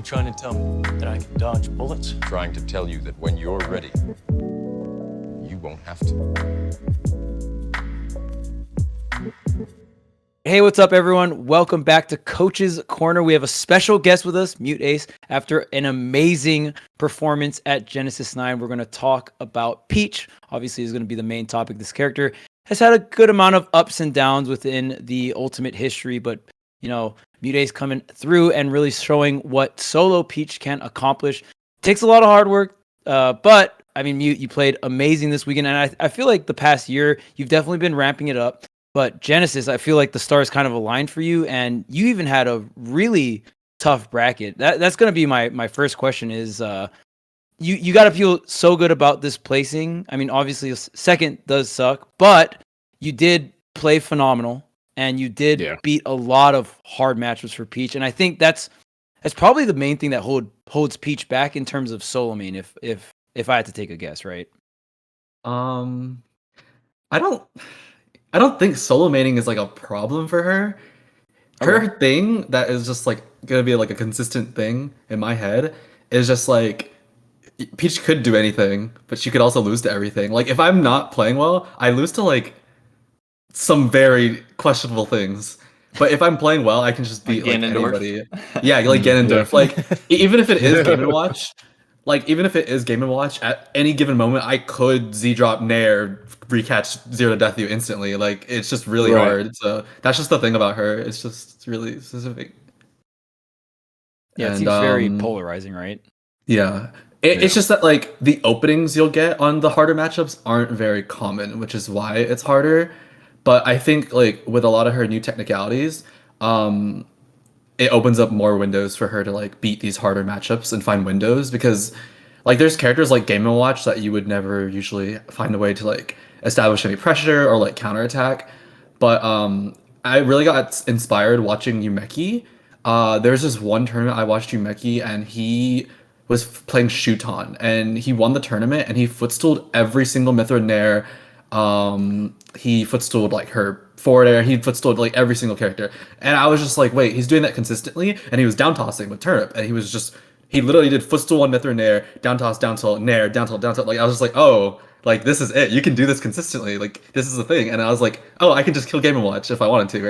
You trying to tell me that I can dodge bullets? Trying to tell you that when you're ready, you won't have to. Hey, what's up, everyone? Welcome back to Coach's Corner. We have a special guest with us, MuteAce. After an amazing performance at Genesis 9, we're going to talk about Peach. Obviously, is going to be the main topic. This character has had a good amount of ups and downs within the Ultimate history, but, you know, MuteAce coming through and really showing what solo Peach can accomplish. Takes a lot of hard work, but, I mean, Mute, you played amazing this weekend, and I feel like the past year, you've definitely been ramping it up. But Genesis, I feel like the stars kind of aligned for you, and you even had a really tough bracket. That's going to be my first question is, you got to feel so good about this placing. I mean, obviously, second does suck, but you did play phenomenal, and you did beat a lot of hard matchups for Peach. And I think that's probably the main thing that holds Peach back in terms of solo main, if I had to take a guess, right? I don't think solo maining is like a problem for her. Her thing that is just like gonna be like a consistent thing in my head is just like Peach could do anything, but she could also lose to everything. Like if I'm not playing well, I lose to like some very questionable things. But if I'm playing well, I can just beat like anybody. Yeah, like Ganondorf. Like even if it is Game & Watch, at any given moment, I could Z-drop Nair, recatch Zero to Death You instantly. Like, it's just really hard. So that's just the thing about her. It's just really specific. Yeah, it seems very polarizing, right? Yeah. It's just that, like, the openings you'll get on the harder matchups aren't very common, which is why it's harder. But I think, like, with a lot of her new technicalities, it opens up more windows for her to like beat these harder matchups and find windows, because like there's characters like Game & Watch that you would never usually find a way to like establish any pressure or like counterattack. But I really got inspired watching Yumeki. There's this one tournament I watched Yumeki, and he was playing Shuton, and he won the tournament, and he footstooled every single Mithra Nair. He footstooled like her forward air, he footstooled like every single character. And I was just like, wait, he's doing that consistently? And he was down tossing with turnip, and he literally did footstool on Mithra Nair, down toss, down tilt, Nair, down tilt, down tilt. Like I was just like, oh, like this is it. You can do this consistently. Like this is the thing. And I was like, oh, I can just kill Game & Watch if I wanted to,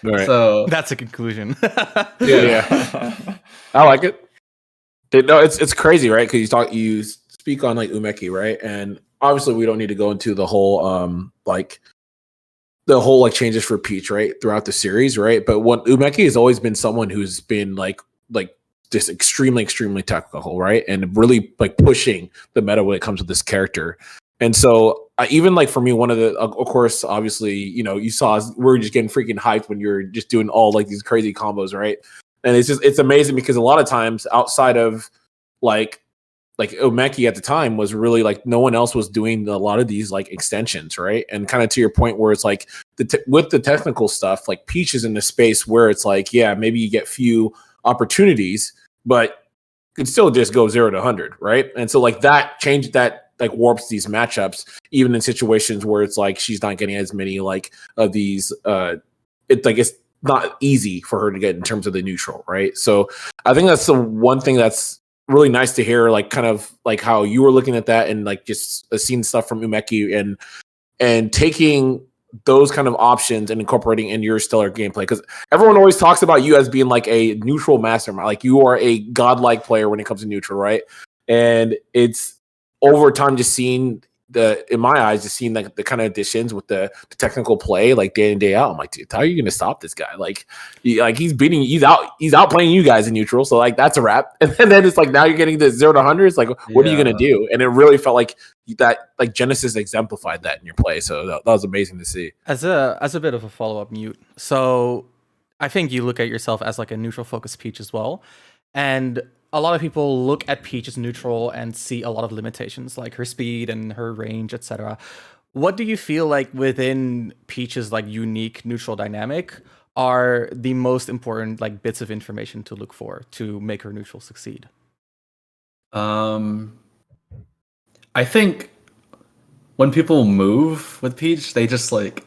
right? So that's a conclusion. yeah. I like it. No, it's crazy, right? Because you speak on like Umeki, right? And obviously we don't need to go into the whole changes for Peach, right, throughout the series, right? But what Umeki has always been someone who's been like just extremely technical, right, and really like pushing the meta when it comes to this character. And so even like for me, one of the of course, obviously, you know, you saw we're just getting freaking hyped when you're just doing all like these crazy combos, right? And it's amazing because a lot of times outside of like Omeki at the time was really like no one else was doing a lot of these like extensions, right? And kind of to your point where it's like with the technical stuff, like Peach is in the space where it's like, yeah, maybe you get few opportunities, but it still just go 0 to 100, right? And so like that change that like warps these matchups, even in situations where it's like she's not getting as many like of these. It's not easy for her to get in terms of the neutral, right? So I think that's the one thing that's really nice to hear, like kind of like how you were looking at that and like just seeing stuff from Umeki and taking those kind of options and incorporating in your stellar gameplay, because everyone always talks about you as being like a neutral mastermind, like you are a godlike player when it comes to neutral, right? And it's over time just seeing in my eyes, just seeing like the kind of additions with the technical play, like day in, day out. I'm like, dude, how are you going to stop this guy? Like he's outplaying you guys in neutral. So like, that's a wrap. And then it's like, now you're getting the 0 to 100. It's like, what are you going to do? And it really felt like that, like Genesis exemplified that in your play. So that was amazing to see. As a bit of a follow-up, Mute. So I think you look at yourself as like a neutral focused Peach as well. And a lot of people look at Peach as neutral and see a lot of limitations, like her speed and her range, etc. What do you feel like within Peach's like unique neutral dynamic are the most important like bits of information to look for to make her neutral succeed? I think when people move with Peach, they just like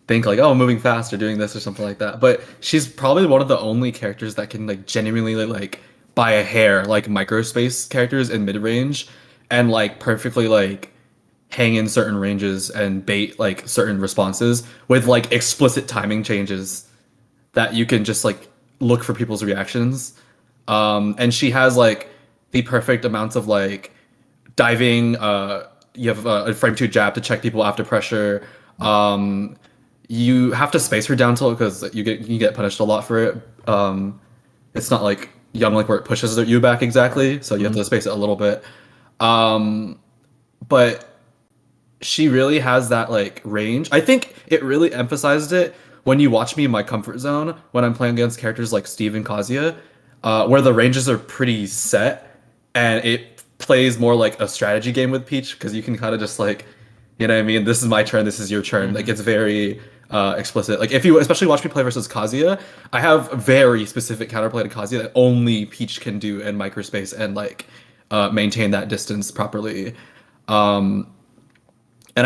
think like, oh, I'm moving fast or doing this or something like that. But she's probably one of the only characters that can like genuinely like by a hair like microspace characters in mid range, and like perfectly like hang in certain ranges and bait like certain responses with like explicit timing changes that you can just like look for people's reactions. And she has like the perfect amounts of like diving. You have a frame two jab to check people after pressure. You have to space her down tilt because you get punished a lot for it. It's not like Young like where it pushes you back exactly, so you have to space it a little bit. But she really has that like range. I think it really emphasized it when you watch me in my comfort zone when I'm playing against characters like Steve and Kazuya, where the ranges are pretty set and it plays more like a strategy game with Peach because you can kind of just like, you know what I mean? This is my turn, this is your turn. Like it's very explicit. Like if you especially watch me play versus Kazuya, I have very specific counterplay to Kazuya that only Peach can do in microspace and like maintain that distance properly. And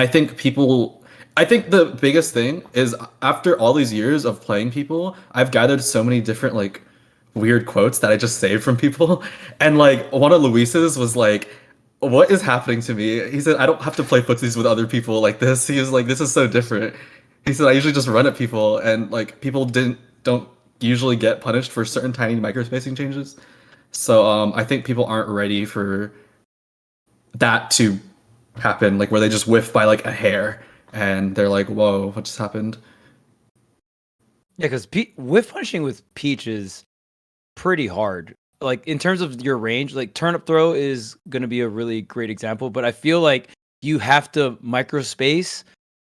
I think the biggest thing is after all these years of playing people, I've gathered so many different like weird quotes that I just saved from people. And like one of Luis's was like, "What is happening to me?" He said, "I don't have to play footsies with other people like this." He was like, "This is so different." He said, "I usually just run at people, and like people don't usually get punished for certain tiny microspacing changes." So I think people aren't ready for that to happen, like where they just whiff by like a hair and they're like, "Whoa, what just happened?" Yeah, because whiff punishing with Peach is pretty hard. Like in terms of your range, like turnip throw is going to be a really great example, but I feel like you have to microspace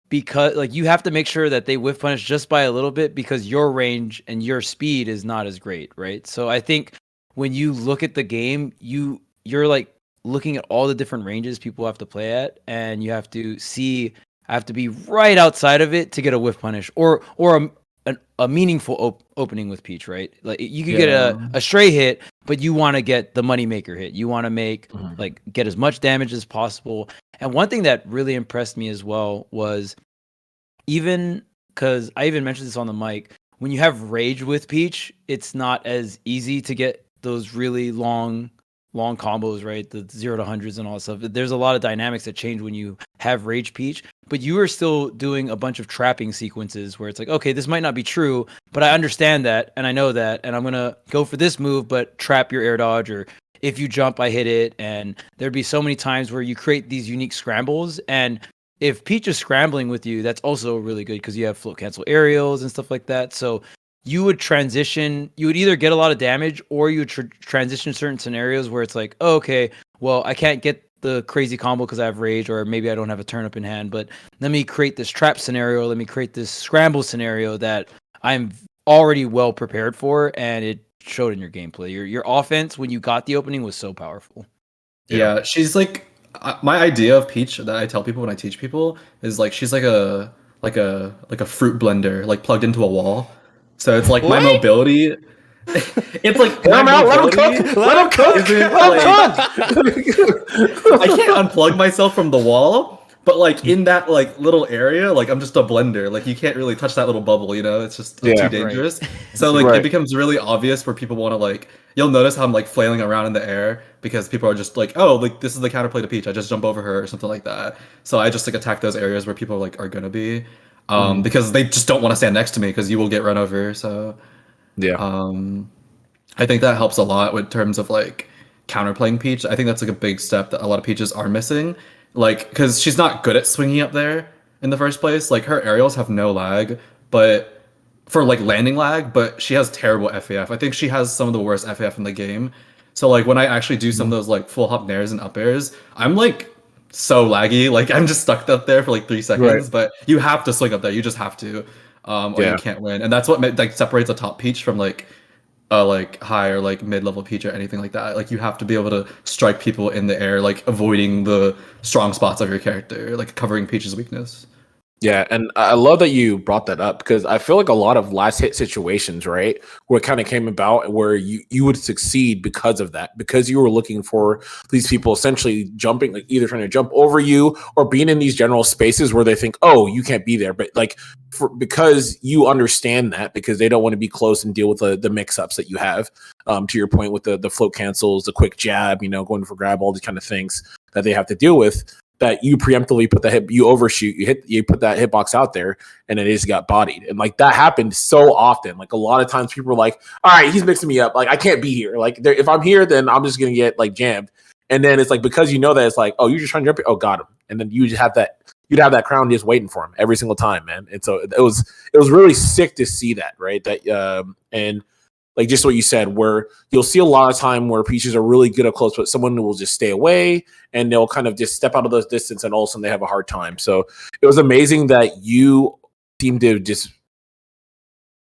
because like you have to make sure that they whiff punish just by a little bit because your range and your speed is not as great, right? So I think when you look at the game, you're like looking at all the different ranges people have to play at, and you have to be right outside of it to get a whiff punish or a meaningful opening with Peach, right? Like you could get a stray hit, but you want to get the moneymaker hit. You want to make like get as much damage as possible. And one thing that really impressed me as well was even because I even mentioned this on the mic, when you have rage with Peach, it's not as easy to get those really long combos, right? The 0 to hundreds and all that stuff. There's a lot of dynamics that change when you have Rage Peach, but you are still doing a bunch of trapping sequences where it's like, okay, this might not be true, but I understand that and I know that, and I'm gonna go for this move, but trap your air dodge, or if you jump, I hit it. And there'd be so many times where you create these unique scrambles, and if Peach is scrambling with you, that's also really good because you have float cancel aerials and stuff like that. So you would either get a lot of damage or you would transition certain scenarios where it's like, oh, okay, well, I can't get the crazy combo because I have rage, or maybe I don't have a turnip in hand, but let me create this trap scenario, let me create this scramble scenario that I'm already well prepared for, and it showed in your gameplay. Your offense, when you got the opening, was so powerful. Yeah, she's like my idea of Peach that I tell people when I teach people is like she's like a fruit blender, like plugged into a wall. So it's like my mobility. It's like Let him out. Let him cook. Let him cook. I can't unplug myself from the wall, but like in that like little area, like I'm just a blender. Like you can't really touch that little bubble, you know? It's just too dangerous. Right. So like it becomes really obvious where people want to like. You'll notice how I'm like flailing around in the air because people are just like, oh, like this is the counterplay to Peach. I just jump over her or something like that. So I just like attack those areas where people like are gonna be. Because they just don't want to stand next to me because you will get run over. So I think that helps a lot with terms of like counterplaying Peach. I think that's like a big step that a lot of Peaches are missing, like because she's not good at swinging up there in the first place. Like her aerials have no lag, but for like landing lag, but she has terrible FAF. I think she has some of the worst FAF in the game. So like when I actually do some of those like full hop nairs and up airs, I'm like so laggy, like I'm just stuck up there for like 3 seconds. But you have to swing up there, you just have to, or you can't win. And that's what like separates a top Peach from like high or like mid-level Peach or anything like that. Like you have to be able to strike people in the air, like avoiding the strong spots of your character, like covering Peach's weakness. Yeah, and I love that you brought that up because I feel like a lot of last hit situations, right, where it kind of came about where you would succeed because of that, because you were looking for these people essentially jumping, like either trying to jump over you or being in these general spaces where they think, oh, you can't be there, but like because you understand that because they don't want to be close and deal with the mix ups that you have. To your point with the float cancels, the quick jab, going for grab, all these kind of things that they have to deal with. That you preemptively put the hit, you overshoot, you put that hitbox out there, and it just got bodied. And like that happened so often. Like a lot of times, people are like, "All right, he's mixing me up. Like I can't be here. Like if I'm here, then I'm just gonna get like jammed." And then it's like because you know that it's like, "Oh, you're just trying to jump. Oh, got him." And then you just have that. You'd have that crown just waiting for him every single time, man. And so it was really sick to see that, right? That and. Like just what you said, where you'll see a lot of time where Peaches are really good up close, but someone will just stay away and they'll kind of just step out of those distance and all of a sudden they have a hard time. So it was amazing that you seem to just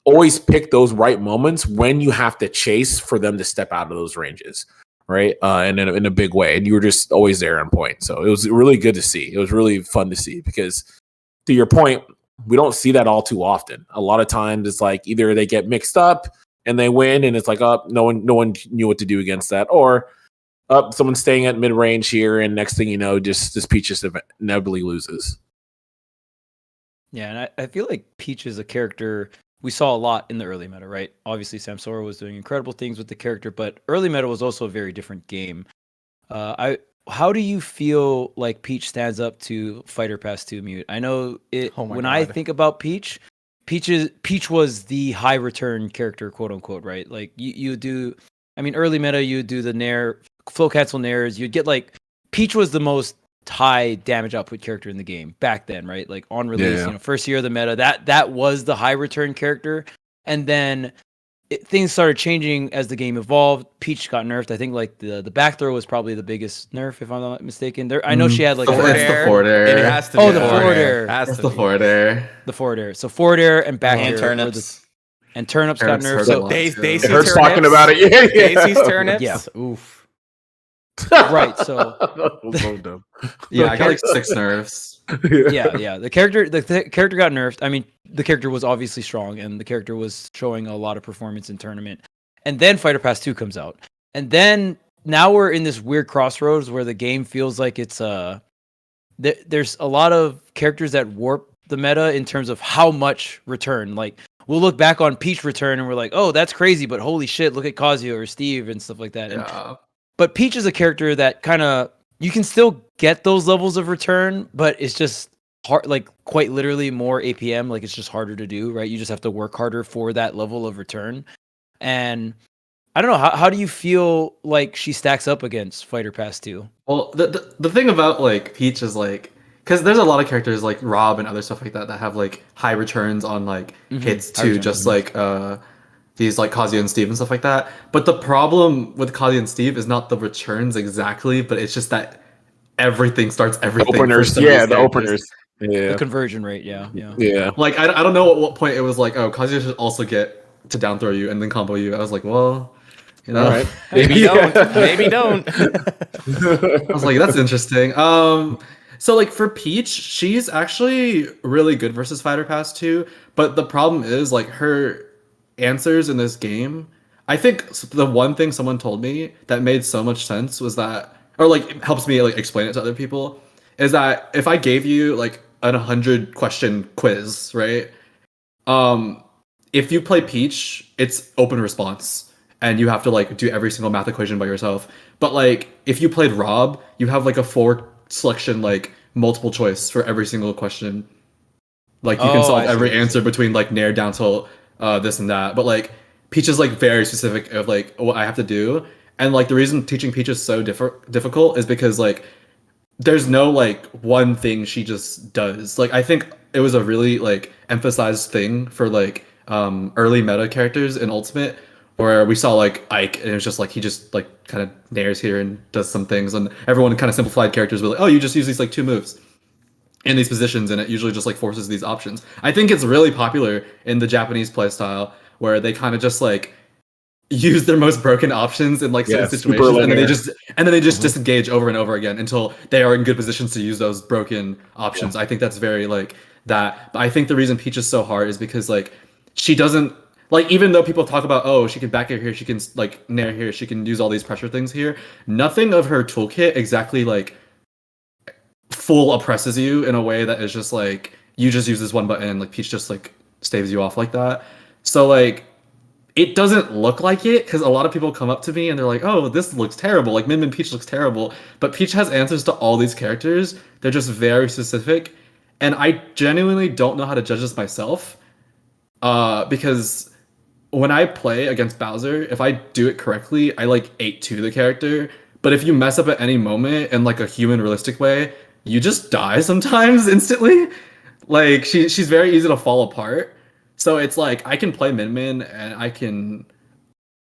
always pick those right moments when you have to chase for them to step out of those ranges, right? And in a big way. And you were just always there on point. So it was really good to see. It was really fun to see because to your point, we don't see that all too often. A lot of times it's like either they get mixed up and they win, and it's like, oh, no one knew what to do against that. Or someone's staying at mid-range here, and next thing you know, just this Peaches inevitably loses. Yeah, and I feel like Peach is a character we saw a lot in the early meta, right? Obviously, Samsora was doing incredible things with the character, but early meta was also a very different game. How do you feel like Peach stands up to Fighter Pass 2 Mute? I know when I think about Peach was the high return character, quote unquote, right? Like you do, I mean, early meta, you do the Nair, flow cancel Nairs, you'd get like, Peach was the most high damage output character in the game back then, right? Like on release, first year of the meta, that was the high return character. And then things started changing as the game evolved. Peach got nerfed. I think like the back throw was probably the biggest nerf, if I'm not mistaken. I know she had like it's the forward air. It has to be the forward air. That's the forward air. The forward air. So forward air and back air. Turnips. And turnips got nerfed. So Daisy Hurts talking about it. Yeah. Daisy's turnips. Yeah. Oof. Right. So yeah, I got like 6 nerfs. Yeah. The character got nerfed. I mean, the character was obviously strong, and the character was showing a lot of performance in tournament. And then Fighter Pass 2 comes out, and then now we're in this weird crossroads where the game feels like it's there's a lot of characters that warp the meta in terms of how much return. Like we'll look back on Peach return and we're like, oh, that's crazy, but holy shit, look at Kazuya or Steve and stuff like that. Yeah. But Peach is a character that kind of you can still get those levels of return, but it's just hard, like quite literally more APM. Like it's just harder to do, right? You just have to work harder for that level of return. And I don't know, how do you feel like she stacks up against Fighter Pass 2? Well, the thing about like Peach is like, because there's a lot of characters like Rob and other stuff like that have like high returns on like hits too, just like these like Kazuya and Steve and stuff like that. But the problem with Kazuya and Steve is not the returns exactly, but it's just that everything starts everything. Openers, the openers. Yeah. The conversion rate, yeah. Like I don't know at what point it was like, oh, Kazuya should also get to down throw you and then combo you. I was like, well, you know, right. Maybe don't. Maybe don't. I was like, that's interesting. So like for Peach, she's actually really good versus Fighter Pass 2, but the problem is like her answers in this game. I think the one thing someone told me that made so much sense was that, or like helps me like explain it to other people, is that if I gave you like a 100 question quiz, right? If you play Peach, it's open response and you have to like do every single math equation by yourself. But like if you played Rob, you have like a 4 selection like multiple choice for every single question. Like you can solve every answer between like Nair down till this and that. But like Peach is like very specific of like what I have to do. And like the reason teaching Peach is so difficult is because like there's no like one thing she just does. Like I think it was a really like emphasized thing for like early meta characters in Ultimate, where we saw like Ike and it was just like he just like kind of nairs here and does some things, and everyone kind of simplified characters with like, oh, you just use these like 2 moves in these positions, and it usually just like forces these options. I think it's really popular in the Japanese playstyle where they kind of just like use their most broken options in like certain situations, and then they just disengage over and over again until they are in good positions to use those broken options. I think that's very like that. But I think the reason Peach is so hard is because like she doesn't like, even though people talk about, oh, she can back air here, she can like nair here, she can use all these pressure things here. Nothing of her toolkit exactly like full oppresses you in a way that is just like you just use this one button and like Peach just like staves you off like that. So like it doesn't look like it because a lot of people come up to me and they're like, oh, this looks terrible. Like Min Min Peach looks terrible. But Peach has answers to all these characters. They're just very specific. And I genuinely don't know how to judge this myself. Because when I play against Bowser, if I do it correctly, I like 8-2 the character. But if you mess up at any moment in like a human realistic way, you just die sometimes instantly. Like she's very easy to fall apart. So it's like I can play Min Min and I can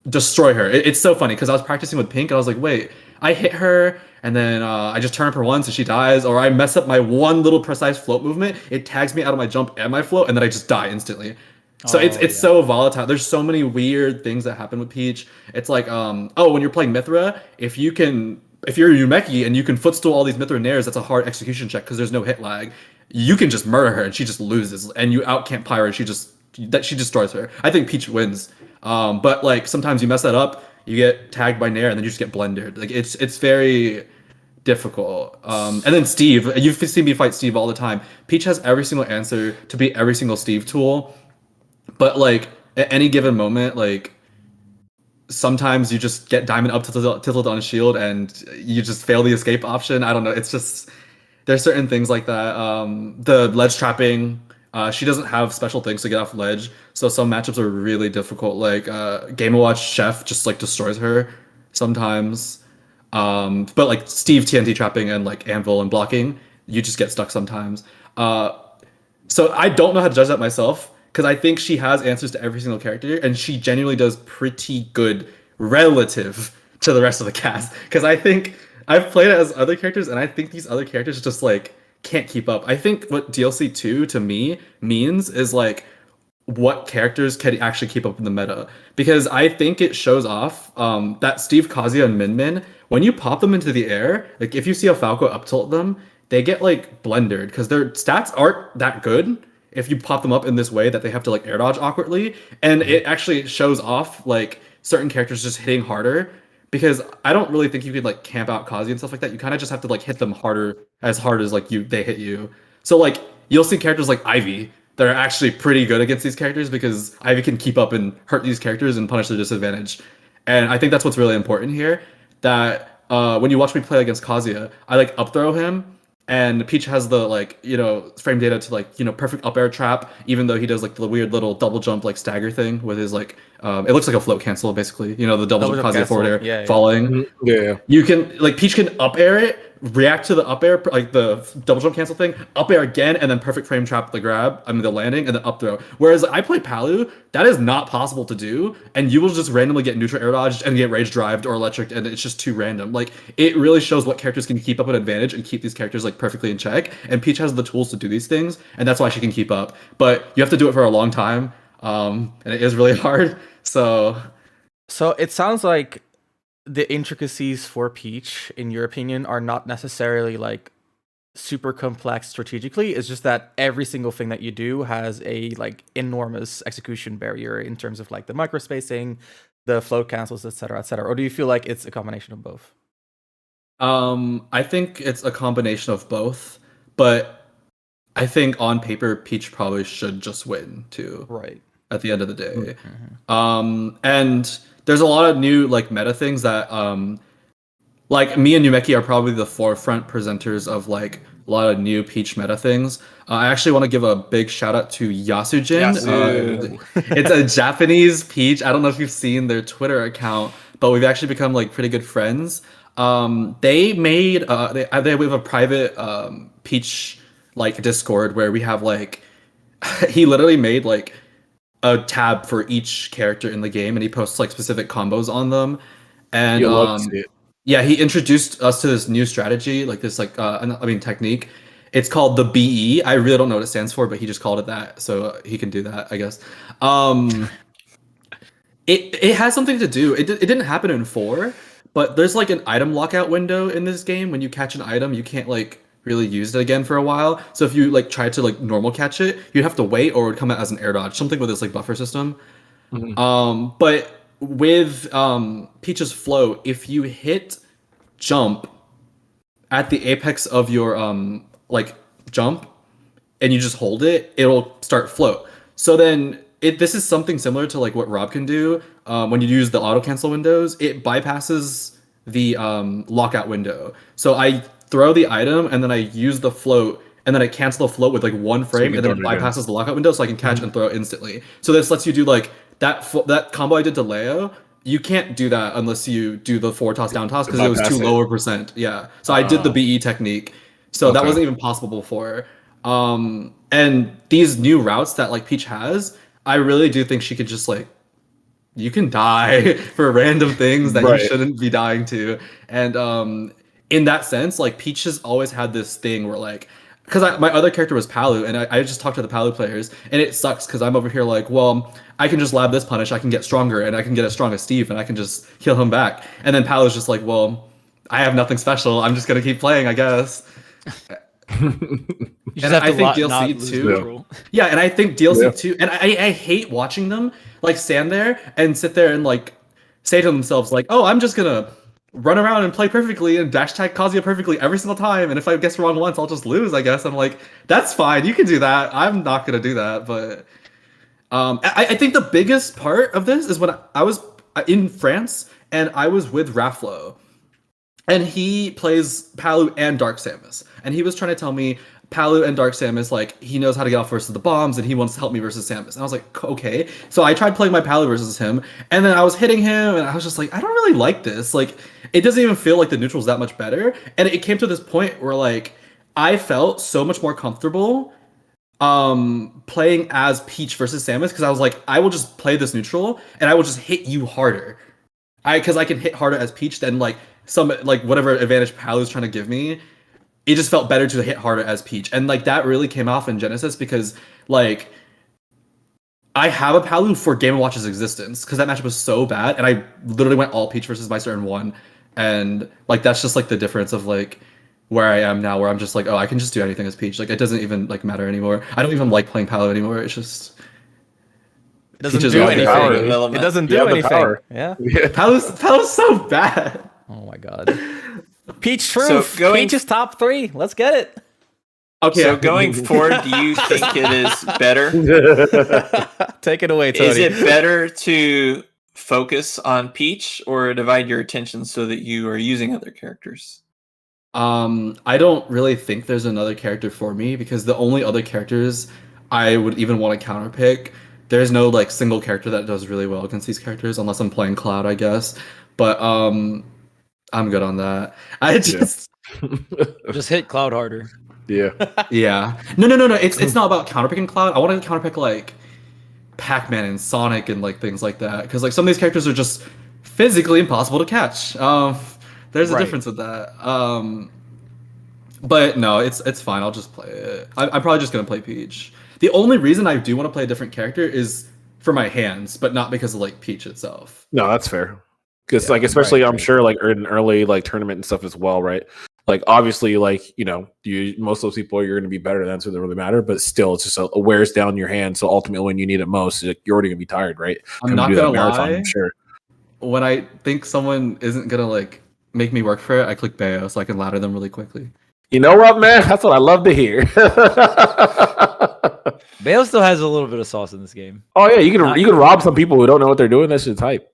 destroy her. It's so funny because I was practicing with Pink and I was like, wait, I hit her and then I just turn up her once and she dies, or I mess up my one little precise float movement, it tags me out of my jump and my float, and then I just die instantly. So it's so volatile. There's so many weird things that happen with Peach. It's like when you're playing Mithra, if you're Yumeki and you can footstool all these Mithra nairs, that's a hard execution check because there's no hit lag. You can just murder her and she just loses, and you out camp Pyra, she destroys her. I think Peach wins. But like sometimes you mess that up, you get tagged by nair and then you just get blended. Like it's very difficult. And then Steve, you've seen me fight Steve all the time. Peach has every single answer to beat every single Steve tool. But like at any given moment, like sometimes you just get diamond up tilted on a shield and you just fail the escape option. I don't know. It's just there's certain things like that. The ledge trapping. She doesn't have special things to get off ledge, so some matchups are really difficult. Like Game & Watch Chef just like destroys her sometimes. But like Steve TNT trapping and like Anvil and blocking, you just get stuck sometimes. So I don't know how to judge that myself because I think she has answers to every single character, and she genuinely does pretty good relative to the rest of the cast. Because I think I've played it as other characters, and I think these other characters just like can't keep up. I think what DLC 2 to me means is like what characters can actually keep up in the meta, because I think it shows off that Steve, Kazuya, and Min Min, when you pop them into the air, like if you see a Falco up tilt them, they get like blendered because their stats aren't that good if you pop them up in this way that they have to like air dodge awkwardly, and it actually shows off like certain characters just hitting harder. Because I don't really think you could like camp out Kazi and stuff like that. You kind of just have to like hit them hard as like they hit you. So like you'll see characters like Ivy that are actually pretty good against these characters because Ivy can keep up and hurt these characters and punish their disadvantage. And I think that's what's really important here. That when you watch me play against Kazuya, I like up throw him, and Peach has the like frame data to like perfect up air trap, even though he does like the weird little double jump like stagger thing with his like it looks like a float cancel basically, the double jump Kazuya forward air falling. Yeah. You can like Peach can up air it, react to the up air, like the double jump cancel thing, up air again, and then perfect frame trap the the landing, and then up throw. Whereas I play Palu, that is not possible to do, and you will just randomly get neutral air dodged and get rage drived or electric, and it's just too random. Like it really shows what characters can keep up an advantage and keep these characters like perfectly in check, and Peach has the tools to do these things, and that's why she can keep up. But you have to do it for a long time, and it is really hard. So it sounds like the intricacies for Peach, in your opinion, are not necessarily like super complex strategically. It's just that every single thing that you do has a like enormous execution barrier in terms of like the microspacing, the float cancels, etc., etc. Or do you feel like it's a combination of both? I think it's a combination of both, but I think on paper Peach probably should just win too. Right. At the end of the day. And there's a lot of new like meta things that like me and Yumeki are probably the forefront presenters of like a lot of new Peach meta things. I actually want to give a big shout out to Yasujin. It's a Japanese Peach. I don't know if you've seen their Twitter account, but we've actually become like pretty good friends. They made we have a private Peach like Discord where we have like he literally made like a tab for each character in the game, and he posts like specific combos on them. And yeah, he introduced us to this new strategy, like this like technique. It's called the BE. I really don't know what it stands for, but he just called it that, so he can do that, I guess. It has something to do. It didn't happen in 4, but there's like an item lockout window in this game. When you catch an item, you can't like really used it again for a while. So if you like tried to like normal catch it, you'd have to wait, or it would come out as an air dodge, something with this like buffer system. But with Peach's float, if you hit jump at the apex of your like jump and you just hold it, it'll start float. So then this is something similar to like what Rob can do when you use the auto cancel windows. It bypasses the lockout window. So I throw the item and then I use the float and then I cancel the float with like one frame and then it bypasses the lockout window so I can catch and throw instantly. So this lets you do like that combo I did to Leo. You can't do that unless you do the forward toss down toss because it was too lower percent. Yeah. So I did the BE technique. So that wasn't even possible before. And these new routes that like Peach has, I really do think she could just like, you can die for random things that you shouldn't be dying to. And in that sense, like Peach has always had this thing where like, because my other character was Palu, and I just talked to the Palu players, and it sucks because I'm over here like, well, I can just lab this punish, I can get stronger, and I can get as strong as Steve, and I can just heal him back. And then Palu's just like, well, I have nothing special, I'm just gonna keep playing, I guess. You just have to I think DLC 2. Yeah, and I think DLC 2, and I hate watching them like stand there and sit there and like say to themselves like, oh, I'm just gonna run around and play perfectly and dash tag Kazuya perfectly every single time, and if I guess wrong once, I'll just lose, I guess. I'm like, that's fine, you can do that. I'm not gonna do that, but I think the biggest part of this is when I was in France and I was with Rafflo, and he plays Palu and Dark Samus, and he was trying to tell me Palu and Dark Samus, like, he knows how to get off versus the bombs, and he wants to help me versus Samus. And I was like, okay. So I tried playing my Palu versus him, and then I was hitting him, and I was just like, I don't really like this. Like, it doesn't even feel like the neutral's that much better. And it came to this point where, like, I felt so much more comfortable playing as Peach versus Samus, because I was like, I will just play this neutral, and I will just hit you harder. Because I can hit harder as Peach than, like, some, like, whatever advantage Palu's trying to give me. It just felt better to hit harder as Peach. And like that really came off in Genesis because like I have a Palu for Game & Watch's existence because that matchup was so bad, and I literally went all Peach versus Meister and won. And like that's just like the difference of like where I am now, where I'm just like, oh, I can just do anything as Peach. Like it doesn't even like matter anymore. I don't even like playing Palu anymore. It's just it doesn't do anything. It doesn't do anything. Yeah. Palu's so bad. Oh my god. Peach Truth. So Peach is top 3. Let's get it. Okay. So going forward, do you think it is better? Take it away, Tony. Is it better to focus on Peach or divide your attention so that you are using other characters? I don't really think there's another character for me because the only other characters I would even want to counterpick, there's no like single character that does really well against these characters unless I'm playing Cloud, I guess. But I'm good on that. I just just hit Cloud harder. Yeah. Yeah. No. It's not about counterpicking Cloud. I want to counterpick like Pac-Man and Sonic and like things like that, because like some of these characters are just physically impossible to catch. There's a difference with that. But no, it's fine. I'll just play it. I'm probably just gonna play Peach. The only reason I do want to play a different character is for my hands, but not because of like Peach itself. No, that's fair. Because like especially I'm sure like in early like tournament and stuff as well, right? Like obviously like most of those people you're going to be better than, so it doesn't really matter. But still, it's just a wears down your hand. So ultimately, when you need it most, you're already going to be tired, right? I'm not gonna lie. I'm sure. When I think someone isn't gonna like make me work for it, I click Bayo so I can ladder them really quickly. You know what, man? That's what I love to hear. Bayo still has a little bit of sauce in this game. Oh yeah, you can rob some people who don't know what they're doing. That shit's hype.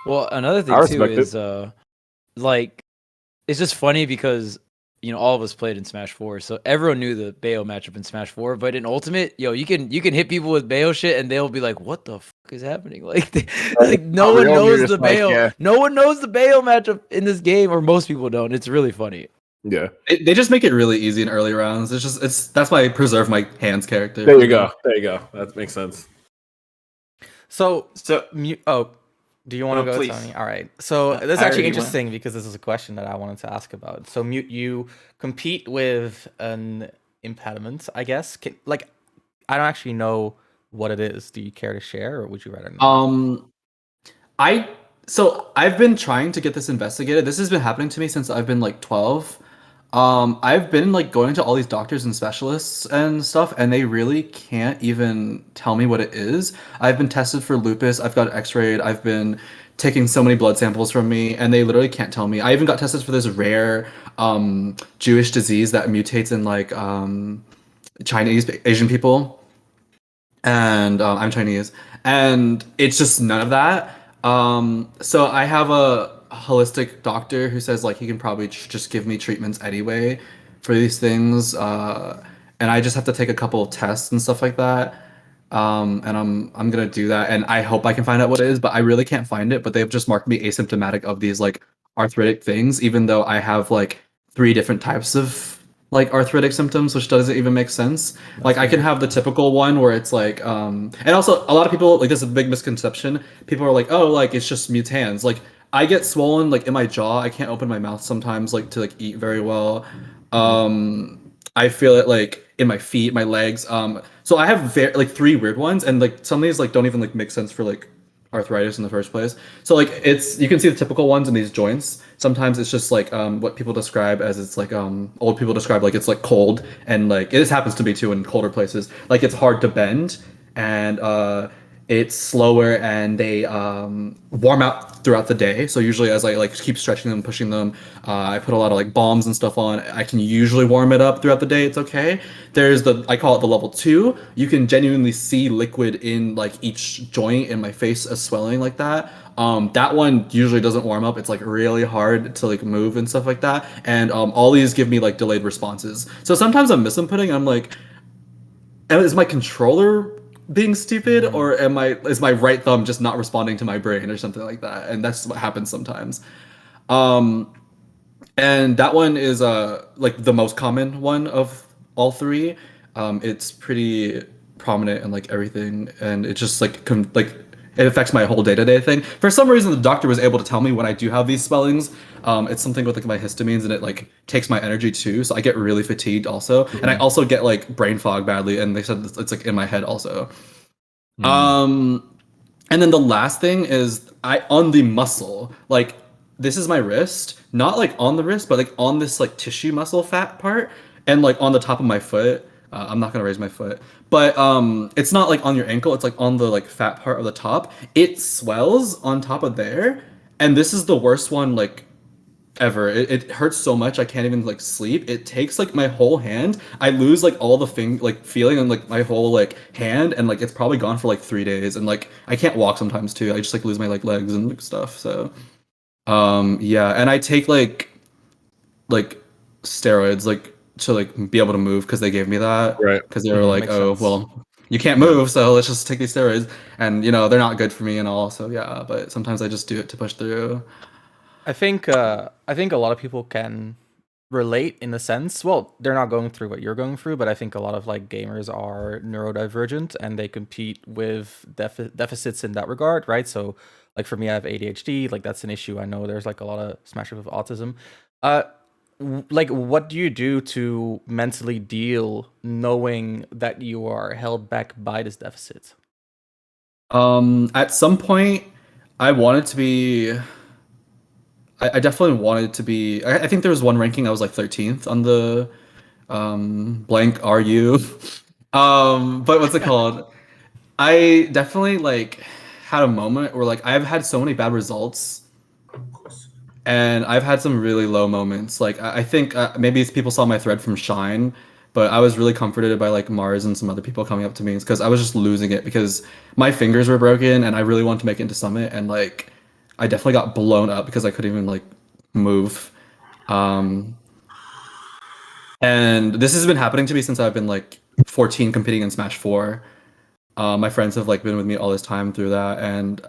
Well, another thing too is like it's just funny because all of us played in Smash 4, so everyone knew the Bayo matchup in Smash 4. But in Ultimate, you can hit people with Bayo shit, and they'll be like, "What the fuck is happening?" Like, no one knows the Bayo. Like, yeah. No one knows the Bayo matchup in this game, or most people don't. It's really funny. Yeah, they just make it really easy in early rounds. That's why I preserve my hands character. There you go. That makes sense. So do you want to go, please. Tony? All right. So this is actually interesting because this is a question that I wanted to ask about. So Mute, you compete with an impediment, I guess. I don't actually know what it is. Do you care to share, or would you rather not? I've been trying to get this investigated. This has been happening to me since I've been like 12. I've been like going to all these doctors and specialists and stuff, and they really can't even tell me what it is. I've been tested for lupus. I've got X-rayed. I've been taking so many blood samples from me, and they literally can't tell me. I even got tested for this rare Jewish disease that mutates in like Chinese Asian people, and I'm Chinese, and it's just none of that. So I have a holistic doctor who says like he can probably just give me treatments anyway for these things, and I just have to take a couple of tests and stuff like that. And I'm gonna do that, and I hope I can find out what it is, but I really can't find it. But they've just marked me asymptomatic of these like arthritic things, even though I have like 3 different types of like arthritic symptoms, which doesn't even make sense. Like I can have the typical one where it's like and also a lot of people like this is a big misconception. People are like, oh, like it's just mutans. Like I get swollen like in my jaw. I can't open my mouth sometimes like to like eat very well. I feel it like in my feet, my legs. So I have like 3 weird ones, and like some of these like don't even like make sense for like arthritis in the first place. So like it's you can see the typical ones in these joints. Sometimes it's just like what people describe as it's like old people describe like it's like cold, and like this happens to me too in colder places. Like it's hard to bend, and it's slower, and they warm out throughout the day. So usually as I like keep stretching them, pushing them, I put a lot of like balms and stuff on. I can usually warm it up throughout the day. It's okay. There's I call it the level 2. You can genuinely see liquid in like each joint in my face as swelling like that. That one usually doesn't warm up. It's like really hard to like move and stuff like that. And all these give me like delayed responses. So sometimes I'm misinputting. I'm like, is my controller being stupid, or is my right thumb just not responding to my brain or something like that? And that's what happens sometimes. And that one is like the most common one of all 3. It's pretty prominent in like everything, and it just like it affects my whole day-to-day thing. For some reason, the doctor was able to tell me when I do have these swellings. It's something with like my histamines, and it like takes my energy too. So I get really fatigued also, and I also get like brain fog badly. And they said it's like in my head also. And then the last thing is on the muscle, like this is my wrist, not like on the wrist, but like on this like tissue muscle fat part, and like on the top of my foot. I'm not gonna raise my foot, but it's not like on your ankle. It's like on the like fat part of the top. It swells on top of there, and this is the worst one like ever. It hurts so much I can't even like sleep. It takes like my whole hand. I lose like all the feeling on like my whole like hand, and like it's probably gone for like 3 days, and like I can't walk sometimes too. I just like lose my like legs and like, stuff. So yeah, and I take like steroids like to like be able to move because they gave me that, Right. because they were like, makes oh sense. well, you can't move, so let's just take these steroids, and you know they're not good for me and all. So yeah, but sometimes I just do it to push through. I think a lot of people can relate in the sense. Well, they're not going through what you're going through, but I think a lot of like gamers are neurodivergent, and they compete with deficits in that regard, right? So, like for me, I have ADHD. Like that's an issue. I know there's like a lot of smashers with autism. Like what do you do to mentally deal knowing that you are held back by this deficit? At some point, I wanted to be. I definitely wanted to be. I think there was one ranking I was like 13th on the blank RU. But what's it called? I definitely like had a moment where like I've had so many bad results, and I've had some really low moments. Like I think maybe it's people saw my thread from Shine, but I was really comforted by like Mars and some other people coming up to me because I was just losing it because my fingers were broken, and I really wanted to make it into Summit, and like I definitely got blown up because I couldn't even like move. And this has been happening to me since I've been like 14 competing in Smash 4. My friends have like been with me all this time through that, and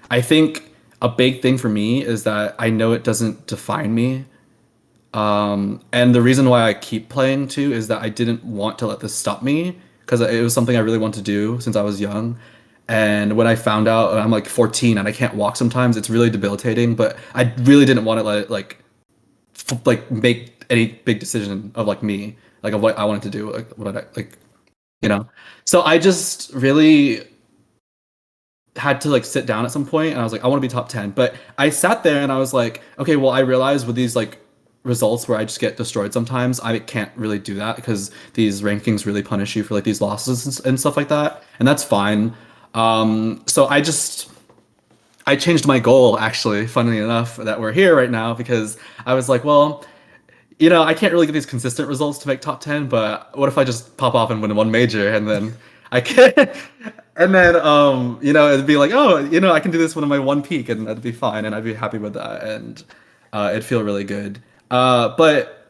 I think a big thing for me is that I know it doesn't define me. And the reason why I keep playing too is that I didn't want to let this stop me because it was something I really wanted to do since I was young. And when I found out I'm like 14 and I can't walk sometimes, it's really debilitating. But I really didn't want to let it like make any big decision of like me, like of what I wanted to do, like what I like, you know. So I just really had to like sit down at some point, and I was like, I want to be top 10. But I sat there and I was like, okay, well, I realized with these like results where I just get destroyed sometimes. I can't really do that because these rankings really punish you for like these losses and stuff like that, and that's fine. So I changed my goal, actually, funnily enough, that we're here right now, because I was like, well, I can't really get these consistent results to make top 10, but what if I just pop off and win one major, and then I can, and then, it'd be like, oh, I can do this one in my one peak, and that'd be fine, and I'd be happy with that, and it'd feel really good. But,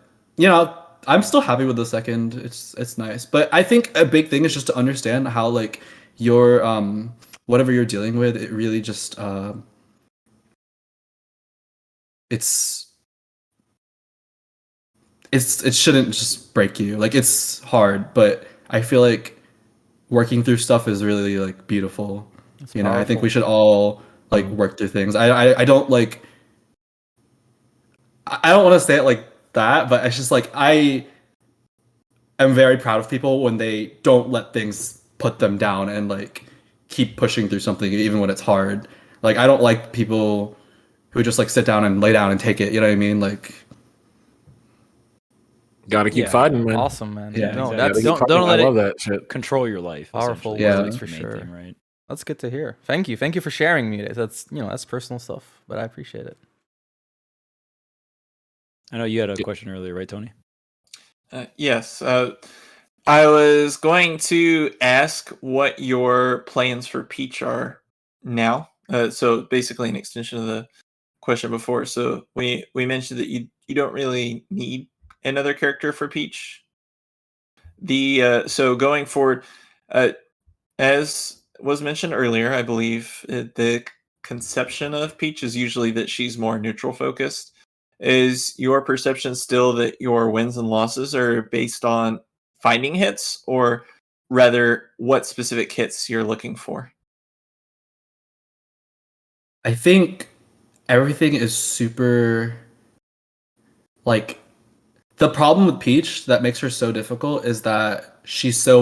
I'm still happy with the second. It's nice. But I think a big thing is just to understand how, like, your, whatever you're dealing with, it really just it shouldn't just break you. Like, it's hard, but I feel like working through stuff is really like beautiful. That's I think powerful. we should all like work through things. I don't like I don't want to say it like that, but it's just like I am very proud of people when they don't let things put them down and like keep pushing through something even when it's hard. Like, I don't like people who just like sit down and lay down and take it. You know what I mean? Like, Gotta keep Yeah. fighting, man. Awesome, man. Yeah, No, exactly. that's Gotta keep Don't fighting. let I it love that shit. control your life. Powerful essentially. words That's for the main sure. thing, right? that's good to hear. Thank you for sharing me. That's personal stuff, but I appreciate it. I know you had a question earlier, right, Tony? Yes. I was going to ask what your plans for Peach are now. So basically an extension of the question before. So we mentioned that you don't really need another character for Peach. So going forward, as was mentioned earlier, I believe the conception of Peach is usually that she's more neutral focused. Is your perception still that your wins and losses are based on finding hits, or rather what specific hits you're looking for? I think everything is super like the problem with Peach that makes her so difficult is that she's so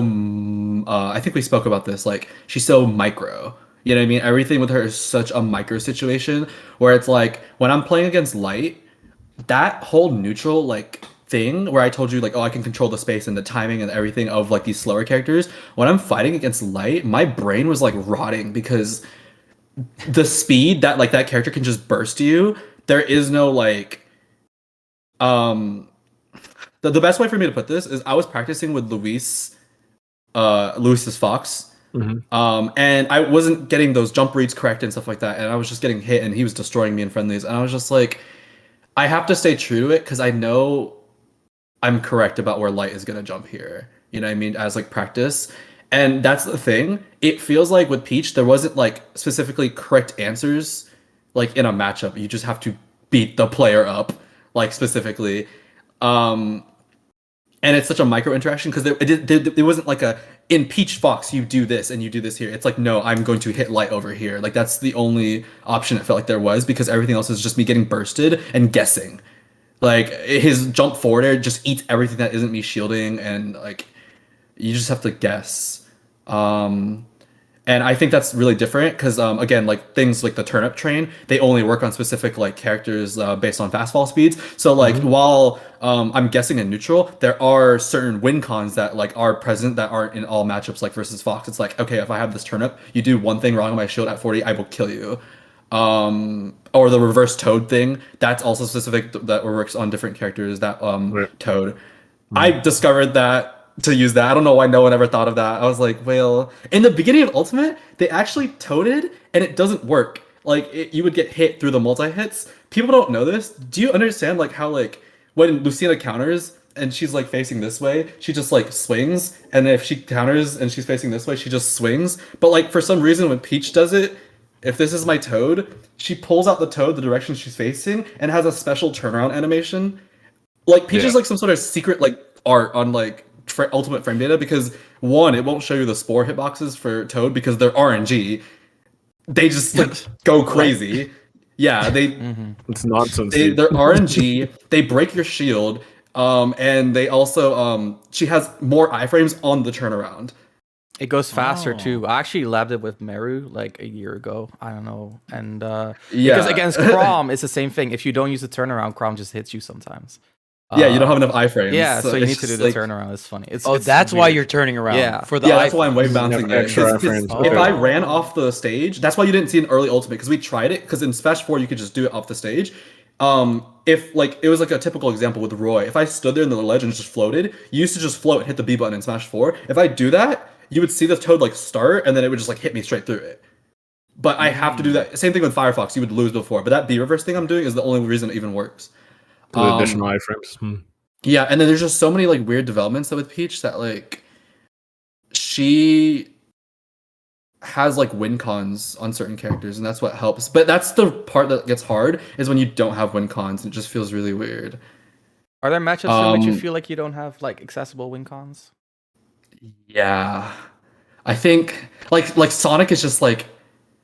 I think we spoke about this, like she's so micro. You know what I mean? Everything with her is such a micro situation where it's like when I'm playing against Light, that whole neutral like thing where I told you like, oh, I can control the space and the timing and everything of like these slower characters. When I'm fighting against Light, my brain was like rotting because the speed that like that character can just burst you, there is no like the best way for me to put this is I was practicing with Luis's Fox. And I wasn't getting those jump reads correct and stuff like that, and I was just getting hit and he was destroying me in friendlies, and I was just like, I have to stay true to it because I know I'm correct about where Light is gonna jump here. You know what I mean? As like practice. And that's the thing. It feels like with Peach, there wasn't like specifically correct answers like in a matchup. You just have to beat the player up, like specifically. And it's such a micro interaction because it wasn't like a in Peach Fox you do this and you do this here. It's like, no, I'm going to hit Light over here. Like that's the only option it felt like there was because everything else is just me getting bursted and guessing. Like his jump forward air just eats everything that isn't me shielding, and like you just have to guess. And I think that's really different because again, like things like the turnip train, they only work on specific like characters based on fastfall speeds. So like while I'm guessing in neutral, there are certain win cons that like are present that aren't in all matchups. Like versus Fox, it's like, okay, if I have this turnip, you do one thing wrong on my shield at 40, I will kill you. Or the reverse Toad thing, that's also specific that works on different characters. That Toad, I discovered that to use that. I don't know why no one ever thought of that. I was like, well, in the beginning of Ultimate, they actually toaded and it doesn't work. Like you would get hit through the multi-hits. People don't know this. Do you understand like how like when Lucina counters and she's like facing this way, she just like swings, and if she counters and she's facing this way, she just swings. But like for some reason when Peach does it, if this is my Toad, she pulls out the Toad the direction she's facing and has a special turnaround animation. Like Peach is like some sort of secret like art on like ultimate frame data, because one, it won't show you the spore hitboxes for Toad because they're RNG. They just like go crazy. Yeah, It's nonsense. they're Dude. RNG. They break your shield. And they also she has more iframes on the turnaround. It goes faster Oh. too. I actually labbed it with Meru like a year ago. I don't know. And Yeah. because against Chrom, it's the same thing. If you don't use the turnaround, Chrom just hits you sometimes. Yeah, you don't have enough iframes. Yeah, so you it's need to do just, the like, turnaround. It's funny. It's That's why weird. you're turning around. Yeah. For the Yeah, that's why I'm wave iframes. bouncing it. Extra 'Cause iframes, if okay. I ran off the stage, that's why you didn't see an early ultimate, because we tried it. Because in Smash 4 you could just do it off the stage. If like it was like a typical example with Roy, if I stood there and the ledge and just floated, you used to just float and hit the B button in Smash 4. If I do that, you would see the Toad like start, and then it would just like hit me straight through it. But I have to do that. Same thing with Firefox. You would lose before, but that B reverse thing I'm doing is the only reason it even works. The additional iframes. Yeah, and then there's just so many like weird developments with Peach that like she has like win cons on certain characters, and that's what helps. But that's the part that gets hard, is when you don't have win cons. It just feels really weird. Are there matchups in which you feel like you don't have like accessible win cons? Yeah, I think like Sonic is just like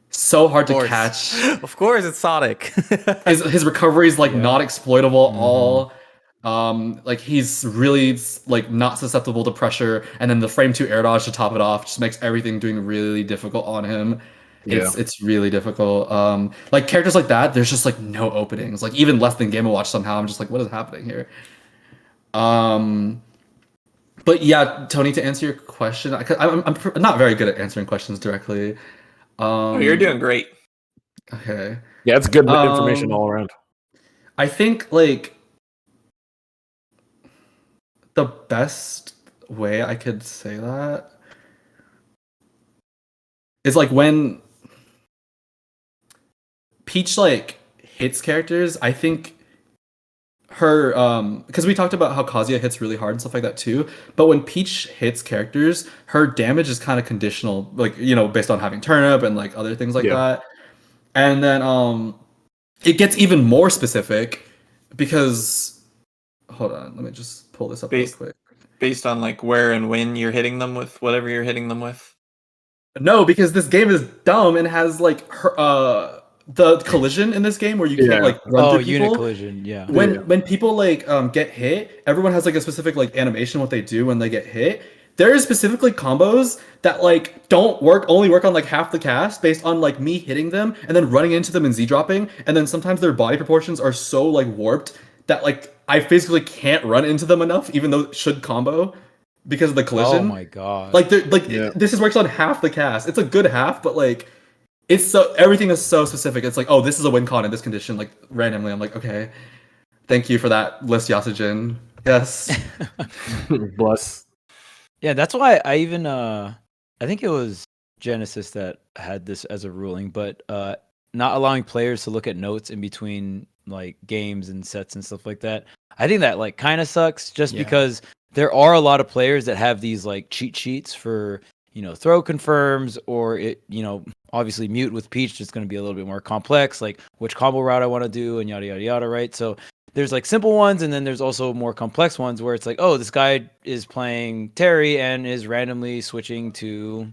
so hard to course. catch. Of course, it's Sonic. His recovery is like not exploitable at all. Like he's really like not susceptible to pressure, and then the frame 2 air dodge to top it off just makes everything doing really difficult on him. It's really difficult. Like characters like that, there's just like no openings. Like even less than Game & Watch somehow. I'm just like, what is happening here? But yeah, Tony, to answer your question, I'm not very good at answering questions directly. Oh, you're doing great. Okay. Yeah, it's good information all around. I think like the best way I could say that is like when Peach like hits characters, I think her because we talked about how Kazuya hits really hard and stuff like that too, but when Peach hits characters, her damage is kind of conditional, like, you know, based on having turnip and like other things like that. And then it gets even more specific because hold on, let me just pull this up real quick. Based on like where and when you're hitting them with whatever you're hitting them with. No, because this game is dumb and has like her the collision in this game where you can't like run through people. Unit collision, yeah. When people like get hit, everyone has like a specific like animation what they do when they get hit. There is specifically combos that like don't work, only work on like half the cast based on like me hitting them and then running into them and Z dropping, and then sometimes their body proportions are so like warped that like I physically can't run into them enough, even though it should combo because of the collision. Oh my god! Like this works on half the cast. It's a good half, but like it's so everything is so specific. It's like, oh, this is a win con in this condition, like randomly. I'm like, okay, thank you for that list, Yasujin. Yes. Bless. Yeah, that's why I even I think it was Genesis that had this as a ruling, but not allowing players to look at notes in between like games and sets and stuff like that. I think that like kind of sucks just because there are a lot of players that have these like cheat sheets for, you know, throw confirms, or it, you know, obviously mute with Peach is going to be a little bit more complex, like which combo route I want to do and yada yada yada, right? So there's like simple ones, and then there's also more complex ones where it's like, oh, this guy is playing Terry and is randomly switching to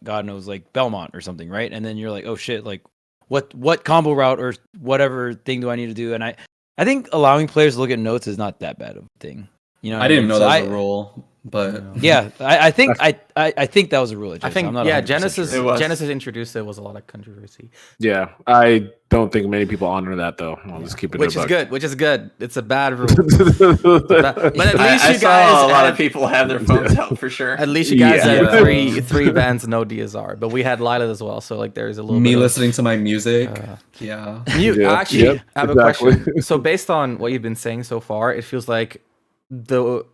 God knows like Belmont or something, right? And then you're like, oh shit, like what combo route or whatever thing do I need to do? And I think allowing players to look at notes is not that bad of a thing. You know, I didn't know that was a rule, but yeah, I think I think that was a rule. I think I'm not Genesis sure. Genesis introduced it was a lot of controversy. Yeah, I don't think many people honor that though. I'll just keep it. Which is good. It's a bad rule. But at least I you saw guys a lot of people have their phones out for sure. At least you guys had three bands, no DSR, but we had Lila as well. So like there's a little me bit listening to my music. Mute. I actually have a question. So based on what you've been saying so far, it feels like the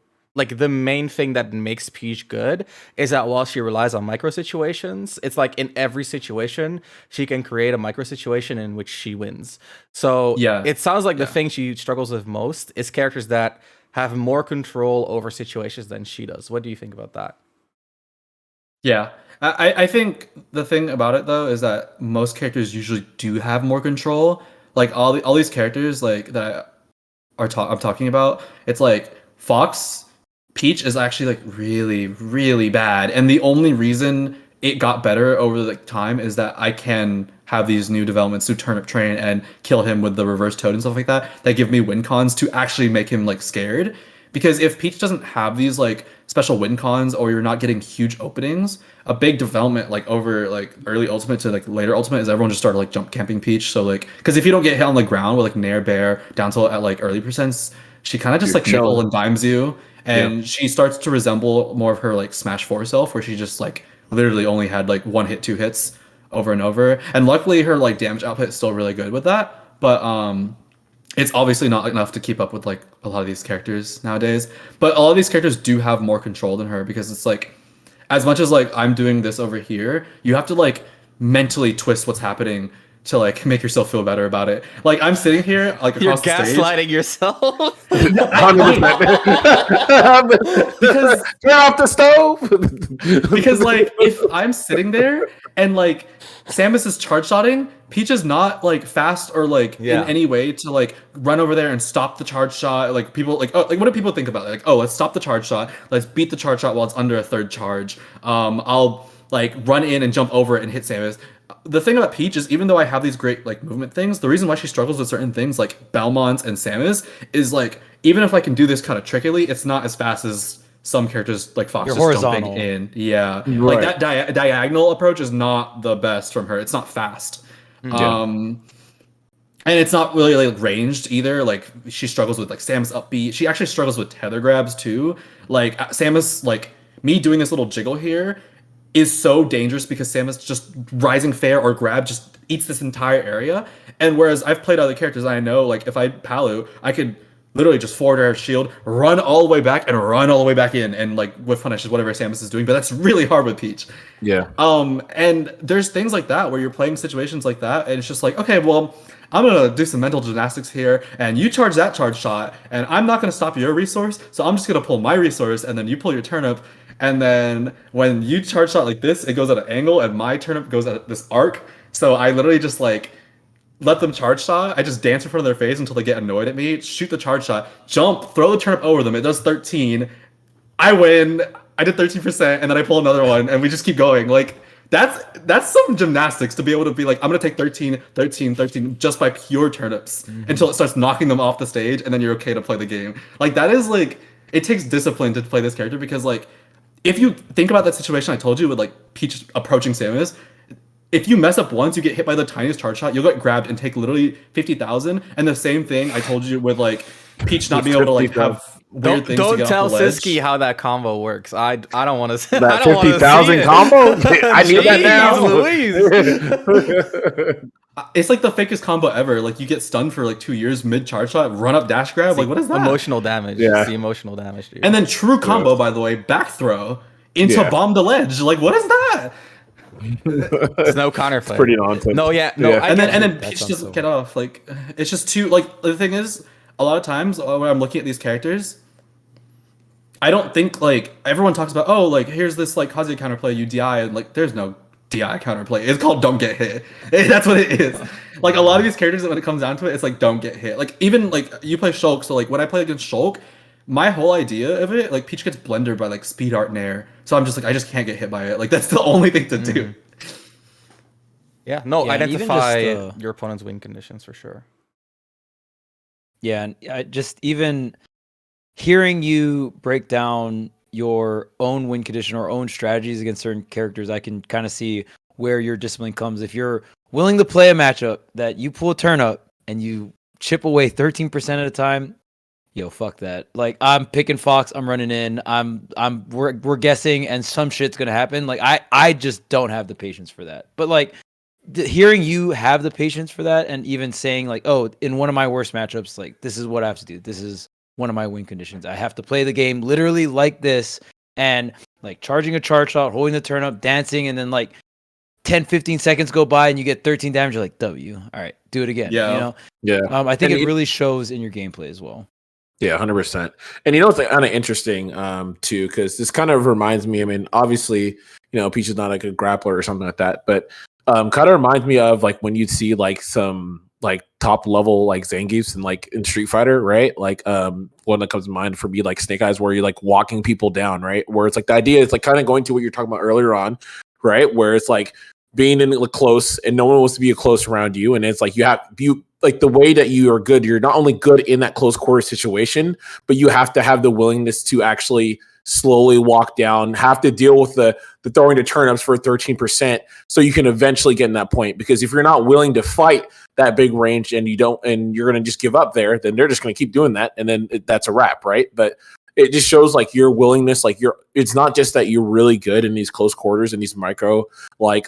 main thing that makes Peach good is that while she relies on micro situations, it's like in every situation she can create a micro situation in which she wins. So it sounds like the thing she struggles with most is characters that have more control over situations than she does. What do you think about that? Yeah, I think the thing about it though is that most characters usually do have more control. Like all these characters like that I'm talking about, it's like Fox, Peach is actually like really, really bad, and the only reason it got better over the time is that I can have these new developments to turnip train and kill him with the reverse toad and stuff like that give me win cons to actually make him like scared, because if Peach doesn't have these like special win cons, or you're not getting huge openings, a big development like over like early ultimate to like later ultimate is everyone just started like jump camping Peach. So like, because if you don't get hit on the ground with like Nair, Bear, down tilt at like early percents, she kind of just You're like nickel chilling. and dimes you, and she starts to resemble more of her like Smash 4 self, where she just like literally only had like 1 hit, 2 hits over and over. And luckily her like damage output is still really good with that, but it's obviously not enough to keep up with like a lot of these characters nowadays. But a lot of these characters do have more control than her, because it's like, as much as like I'm doing this over here, you have to like mentally twist what's happening to like make yourself feel better about it. Like I'm sitting here like You're across the stage. gaslighting yourself. 100%. Because Turn off the stove. because like if I'm sitting there and like Samus is charge shotting, Peach is not like fast or like Yeah. in any way to like run over there and stop the charge shot. Like people like, oh, like what do people think about it? Like, oh, let's stop the charge shot. Let's beat the charge shot while it's under a third charge. I'll like run in and jump over it and hit Samus. The thing about Peach is, even though I have these great like movement things, the reason why she struggles with certain things like Belmont and Samus is like, even if I can do this kind of trickily, it's not as fast as some characters like Fox You're just horizontal. jumping in. Yeah, Right. like that diagonal approach is not the best from her. It's not fast. And it's not really like ranged either. Like she struggles with like Samus upbeat. She actually struggles with tether grabs too. Like Samus, like me doing this little jiggle here is so dangerous, because Samus just rising fair or grab just eats this entire area. And whereas I've played other characters, I know like if I Palu, I could literally just forward air shield, run all the way back and run all the way back in, and like whiff punishes whatever Samus is doing. But that's really hard with Peach. Yeah. And there's things like that where you're playing situations like that, and it's just like, okay, well, I'm gonna do some mental gymnastics here, and you charge that charge shot, and I'm not gonna stop your resource, so I'm just gonna pull my resource, and then you pull your turnip, and then when you charge shot like this, it goes at an angle, and my turnip goes at this arc. So I literally just like let them charge shot. I just dance in front of their face until they get annoyed at me, shoot the charge shot, jump, throw the turnip over them. It does 13. I win. I did 13%, and then I pull another one, and we just keep going. Like that's some gymnastics to be able to be like, I'm gonna take 13, 13, 13 just by pure turnips until it starts knocking them off the stage, and then you're okay to play the game. Like that is like, it takes discipline to play this character, because like if you think about that situation I told you with like Peach approaching Samus, if you mess up once, you get hit by the tiniest charge shot, you'll get grabbed and take literally 50,000. And the same thing I told you with like Peach not being able to like have weird things to Don't get tell off the ledge. Siski how that combo works. I don't want to. That 50,000 combo? I need that now. Louise. It's like the fakest combo ever. Like you get stunned for like 2 years mid charge shot, run up dash grab. Like what is that? Emotional damage. Yeah. It's the emotional damage, dude. And then true combo, by the way, back throw into Yeah. bomb the ledge. Like what is that? It's no counterplay. Pretty nonsense. No, yeah, no. Yeah. I And get then you. Peach doesn't get off. Like it's just too like, the thing is, a lot of times when I'm looking at these characters, I don't think like everyone talks about, oh, like here's this like Kazuya counterplay, you DI, and like there's no DI counterplay. It's called don't get hit. That's what it is. Like a lot of these characters, when it comes down to it, it's like don't get hit. Like even like you play Shulk, so like when I play against Shulk, my whole idea of it, like Peach gets blendered by like speed art Nair, so I'm just like, I just can't get hit by it. Like that's the only thing to do. Yeah, no, Yeah, and even identify just, your opponent's win conditions for sure. Yeah, and I just even hearing you break down your own win condition or own strategies against certain characters, I can kind of see where your discipline comes. If you're willing to play a matchup that you pull a turn up and you chip away 13% at a time, yo, fuck that. Like I'm picking Fox, I'm running in, we're guessing, and some shit's gonna happen. Like I just don't have the patience for that. But like hearing you have the patience for that, and even saying like, oh, in one of my worst matchups, like this is what I have to do. This is one of my win conditions. I have to play the game literally like this, and like charging a charge shot, holding the turn up, dancing, and then like 10, 15 seconds go by and you get 13 damage. You're like, W. All right, do it again. Yeah. You know? Yeah. I think And it really shows in your gameplay as well. Yeah, 100%. And you know, it's like kind of interesting too, because this kind of reminds me. I mean, obviously, you know, Peach is not like a grappler or something like that, but kind of reminds me of like when you'd see like some like top level like Zangiefs and like in Street Fighter, right? Like one that comes to mind for me, like Snake Eyes, where you're like walking people down, right? Where it's like the idea is like kind of going to what you're talking about earlier on, right? Where it's like being in close and no one wants to be close around you, and it's like you like the way that you are good, you're not only good in that close quarter situation, but you have to have the willingness to actually slowly walk down, have to deal with the throwing the turnips for 13%, so you can eventually get in that point. Because if you're not willing to fight that big range and you're going to just give up there, then they're just going to keep doing that, and then that's a wrap, right? But it just shows like your willingness, like it's not just that you're really good in these close quarters and these micro, like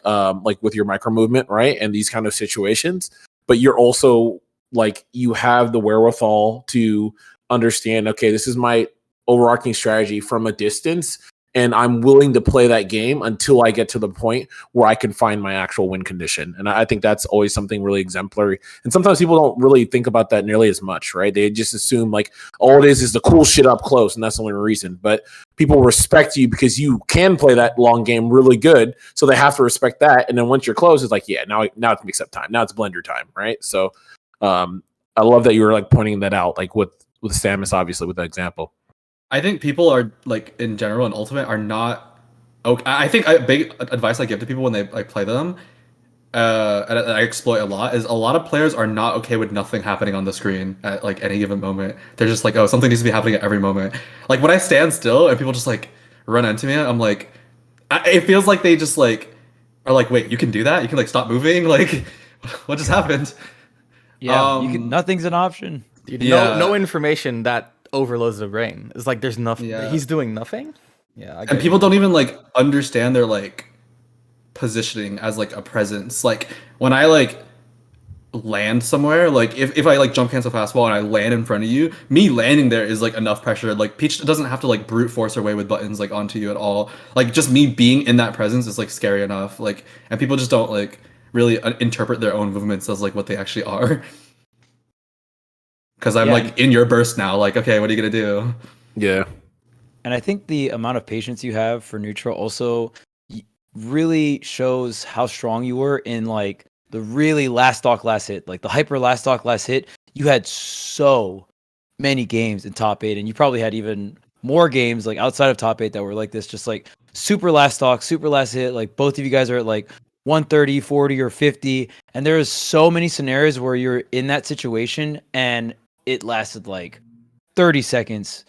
with your micro movement, right? And these kind of situations, but you're also like, you have the wherewithal to understand, okay, this is my overarching strategy from a distance, and I'm willing to play that game until I get to the point where I can find my actual win condition. And I think that's always something really exemplary. And sometimes people don't really think about that nearly as much, right? They just assume like all it is the cool shit up close, and that's the only reason. But people respect you because you can play that long game really good, so they have to respect that. And then once you're close, it's like, yeah, now it's mix up time. Now it's blender time, right? So I love that you were like pointing that out, like with Samus, obviously, with that example. I think people are like in general in Ultimate are not okay. I think big advice I give to people when they like play them, and I exploit a lot, is a lot of players are not okay with nothing happening on the screen at like any given moment. They're just like, oh, something needs to be happening at every moment. Like when I stand still and people just like run into me, I'm like, it feels like they just like are like, wait, you can do that? You can like stop moving? Like, what just happened? Yeah, nothing's an option. Dude, no information that overloads the brain. It's like there's nothing. Yeah. He's doing nothing. Yeah, and people don't even like understand their like positioning as like a presence. Like when I like land somewhere, like if I like jump cancel fastball and I land in front of you, me landing there is like enough pressure. Like Peach doesn't have to like brute force her way with buttons like onto you at all. Like just me being in that presence is like scary enough. Like, and people just don't like really interpret their own movements as like what they actually are. Because I'm like in your burst now. Like, okay, what are you gonna do? Yeah. And I think the amount of patience you have for neutral also really shows how strong you were in like the really last stock last hit, like the hyper last stock last hit. You had so many games in top 8, and you probably had even more games like outside of top 8 that were like this, just like super last stock, super last hit. Like both of you guys are at like 130, 40, or 50, and there is so many scenarios where you're in that situation and it lasted like 30 seconds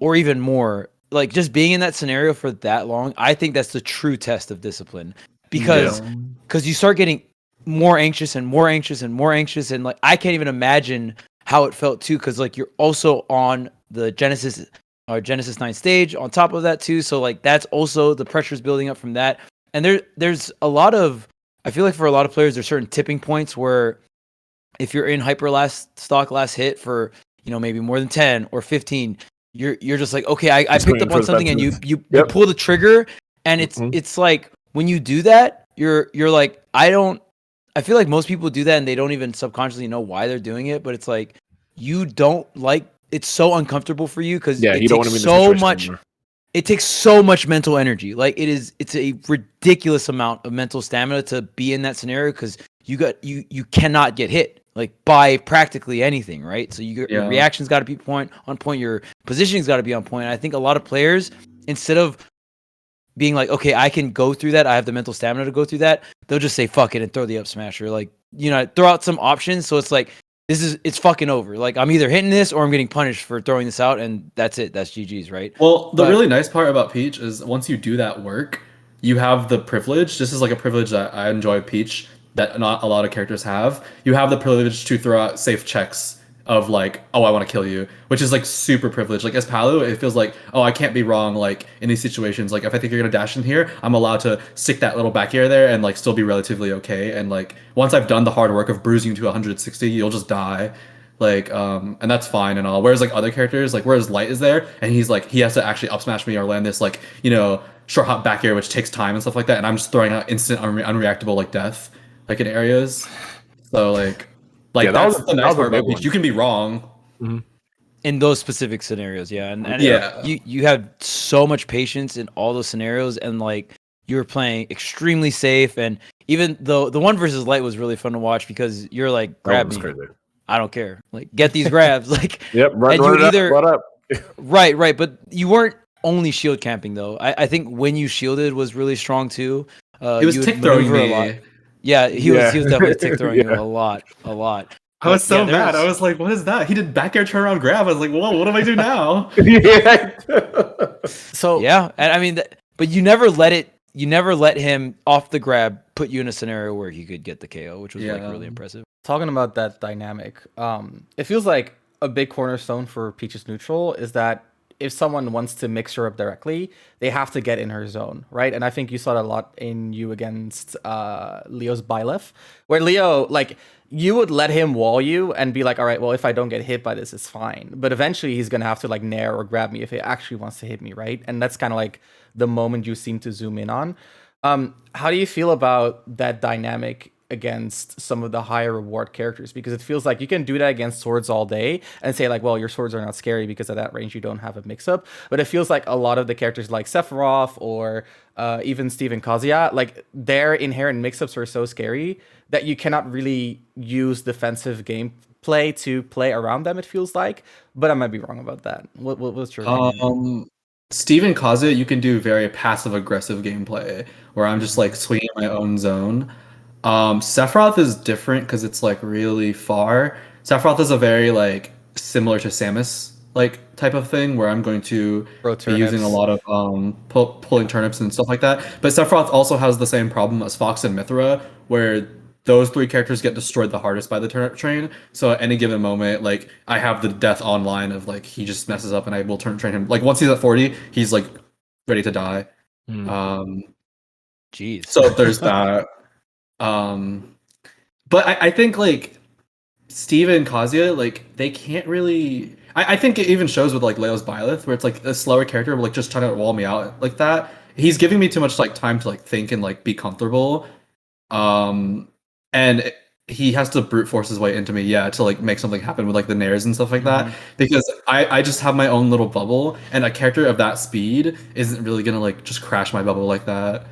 or even more. Like just being in that scenario for that long, I think that's the true test of discipline, because you start getting more anxious and more anxious and more anxious, and like I can't even imagine how it felt too, because like you're also on the Genesis 9 stage on top of that too, so like that's also the pressure's building up from that. And there's a lot of, I feel like for a lot of players there's certain tipping points where if you're in hyper last stock last hit for, you know, maybe more than 10 or 15, you're just like, okay, I picked up on something, and you pull the trigger, and it's like when you do that, you're like, I feel like most people do that and they don't even subconsciously know why they're doing it, but it's like you don't like, it's so uncomfortable for you because it takes so much. It takes so much mental energy. Like it's a ridiculous amount of mental stamina to be in that scenario, because you cannot get hit like by practically anything, right? So your reaction's got to be on point, your positioning's got to be on point. And I think a lot of players, instead of being like, okay, I can go through that, I have the mental stamina to go through that, they'll just say fuck it and throw the up smasher, like, you know, throw out some options. So it's like, it's fucking over. Like I'm either hitting this or I'm getting punished for throwing this out, and that's it. That's GG's, right? Well, the really nice part about Peach is once you do that work, you have the privilege. This is like a privilege that I enjoy Peach that not a lot of characters have. You have the privilege to throw out safe checks of like, oh, I want to kill you, which is like super privileged. Like as Palu, it feels like, oh, I can't be wrong. Like in these situations, like if I think you're gonna dash in here, I'm allowed to stick that little back air there and like still be relatively okay. And like once I've done the hard work of bruising you to 160, you'll just die. Like and that's fine and all. Whereas like other characters, like whereas Light is there and he's like, he has to actually up smash me or land this like, you know, short hop back air, which takes time and stuff like that, and I'm just throwing out instant unreactable like death like in areas. So like that's the nice part about Peach. You can be wrong in those specific scenarios, and yeah, you have so much patience in all those scenarios, and like you're playing extremely safe. And even though the one versus Light was really fun to watch, because you're like, grab me, I don't care, like get these grabs, like run up. right, but you weren't only shield camping though. I think when you shielded was really strong too. He was tick throwing me. Yeah, he was definitely tick throwing you a lot. I was so there mad. is- I was like, what is that? He did back air turnaround grab. I was like, whoa, what do I do now? yeah. So Yeah, and I mean, but you never let him off the grab put you in a scenario where he could get the KO, which was like Yeah. really impressive. talking about that dynamic, it feels like a big cornerstone for Peach's neutral is that if someone wants to mix her up directly, they have to get in her zone, right? And I think you saw that a lot in you against Leo's Byleth, where Leo, like, you would let him wall you and be like, all right, well, if I don't get hit by this, it's fine. But eventually he's going to have to, like, nair or grab me if he actually wants to hit me, right? And that's kind of like the moment you seem to zoom in on. How do you feel about that dynamic against some of the higher reward characters? Because it feels like you can do that against swords all day and say like, well, your swords are not scary because at that range you don't have a mix-up. But it feels like a lot of the characters like Sephiroth or even Steven Kazuya, like their inherent mix-ups are so scary that you cannot really use defensive gameplay to play around them, it feels like. But I might be wrong about that. What's your opinion? Steven Kazuya, you can do very passive aggressive gameplay where I'm just like swinging my own zone. Sephiroth is different because it's like really far. Sephiroth is a very like similar to Samus like type of thing where I'm going to Throw be using a turnips. lot of pulling turnips and stuff like that. But Sephiroth also has the same problem as Fox and Mithra, where those three characters get destroyed the hardest by the turnip train. So at any given moment, like I have the death online of like he just messes up and I will turnip train him. Like once he's at 40, he's like ready to die. Jeez. So there's that. But I think like Steve and Kazuya, like they can't really. I think it even shows with like Leo's Byleth, where it's like a slower character, like just trying to wall me out like that. He's giving me too much like time to like think and like be comfortable. And he has to brute force his way into me, to like make something happen with like the nairs and stuff like that. Because I just have my own little bubble, and a character of that speed isn't really gonna like just crash my bubble like that.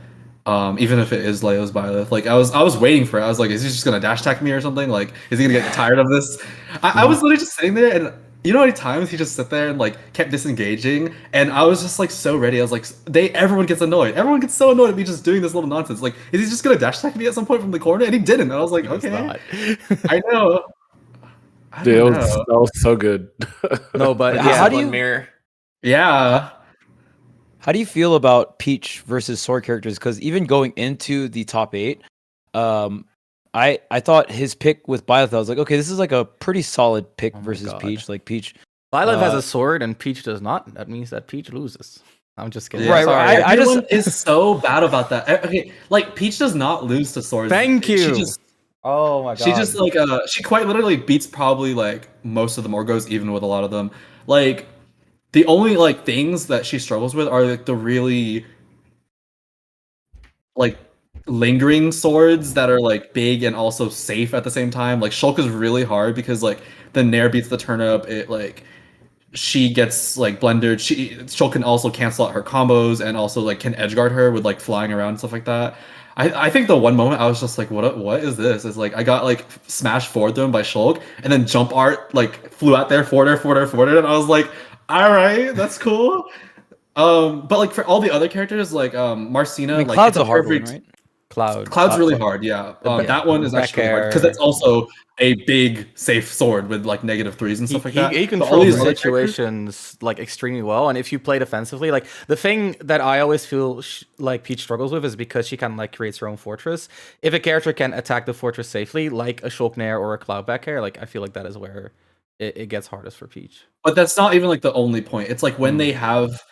Even if it is Leo's Byleth. Like I was waiting for it. I was like, is he just gonna dash attack me or something? Like, is he gonna get tired of this? I was literally just sitting there, and you know how many times he just sit there and like kept disengaging, and I was just like so ready. I was like, everyone gets annoyed. Everyone gets so annoyed at me just doing this little nonsense. Like, is he just gonna dash attack me at some point from the corner? And he didn't. And I was like, okay, I know. I Dude, don't that know. was so good. No, but How yeah, do you- mirror? Yeah. How do you feel about Peach versus sword characters? Because even going into the top 8, I thought his pick with Byleth, I was like, okay, this is like a pretty solid pick Oh my versus God. Peach. Like Peach, Byleth has a sword and Peach does not. That means that Peach loses. I'm just kidding. Right, Sorry. right. I just- Everyone is so bad about that. Okay, like Peach does not lose to swords. Thank you. She just Oh my god. She just like she quite literally beats probably like most of the Morgos, even with a lot of them. Like the only like things that she struggles with are like the really like lingering swords that are like big and also safe at the same time. Like Shulk is really hard because like the Nair beats the turnip, it like she gets like blendered. Shulk can also cancel out her combos and also like can edgeguard her with like flying around and stuff like that. I think the one moment I was just like, what is this? It's like I got like smashed forward thrown by Shulk, and then jump art like flew out there, forward, and I was like, all right, that's cool. But like for all the other characters, like Marcina, I mean, like Cloud's it's a hard perfect- one, right? Cloud's really hard, yeah. That one is actually hard because that's also a big safe sword with like -3s and stuff like that. He But all controls these other characters- situations like extremely well, and if you play defensively, like the thing that I always feel like Peach struggles with is because she kind of like creates her own fortress. If a character can attack the fortress safely, like a Shulk Nair or a Cloud back air, like I feel like that is where it gets hardest for Peach. But that's not even like the only point. It's like when they have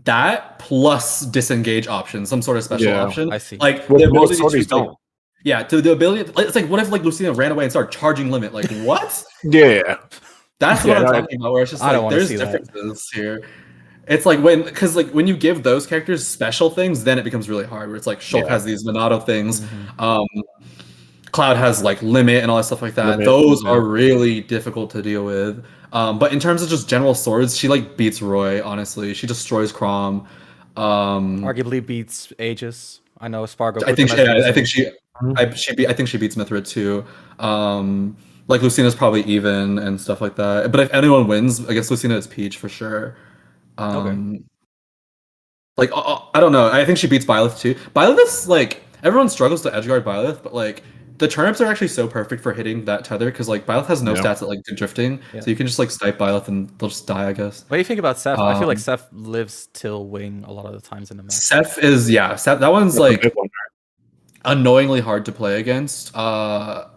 that plus disengage option, some sort of special Yeah, option. I see. Like With the most ability swordies to, like, don't. yeah, to the ability. It's like what if like Lucina ran away and started charging limit? Like what? Yeah. That's Yeah, what I'm no, talking about. Where it's just I don't like wanna there's see that. differences here. It's like because like when you give those characters special things, then it becomes really hard. Where it's like Shulk Yeah. has these Monado things, Cloud has like limit and all that stuff like that. Limit, Those yeah. are really difficult to deal with. But in terms of just general swords, she like beats Roy. Honestly, she destroys Chrom. Arguably beats Aegis. I know Spargo. I think she. I think she beats Mithra too. Like Lucina's probably even and stuff like that. But if anyone wins, I guess Lucina is Peach for sure. Like I don't know. I think she beats Byleth too. Byleth is like everyone struggles to edgeguard Byleth, but like the turnips are actually so perfect for hitting that tether because like Byleth has no Yeah. stats that like do drifting, Yeah. so you can just like snipe Byleth and they'll just die, I guess. What do you think about Seth? I feel like Um, Seth lives till wing a lot of the times in the match. Seth that one's That's a like big one. annoyingly hard to play against. But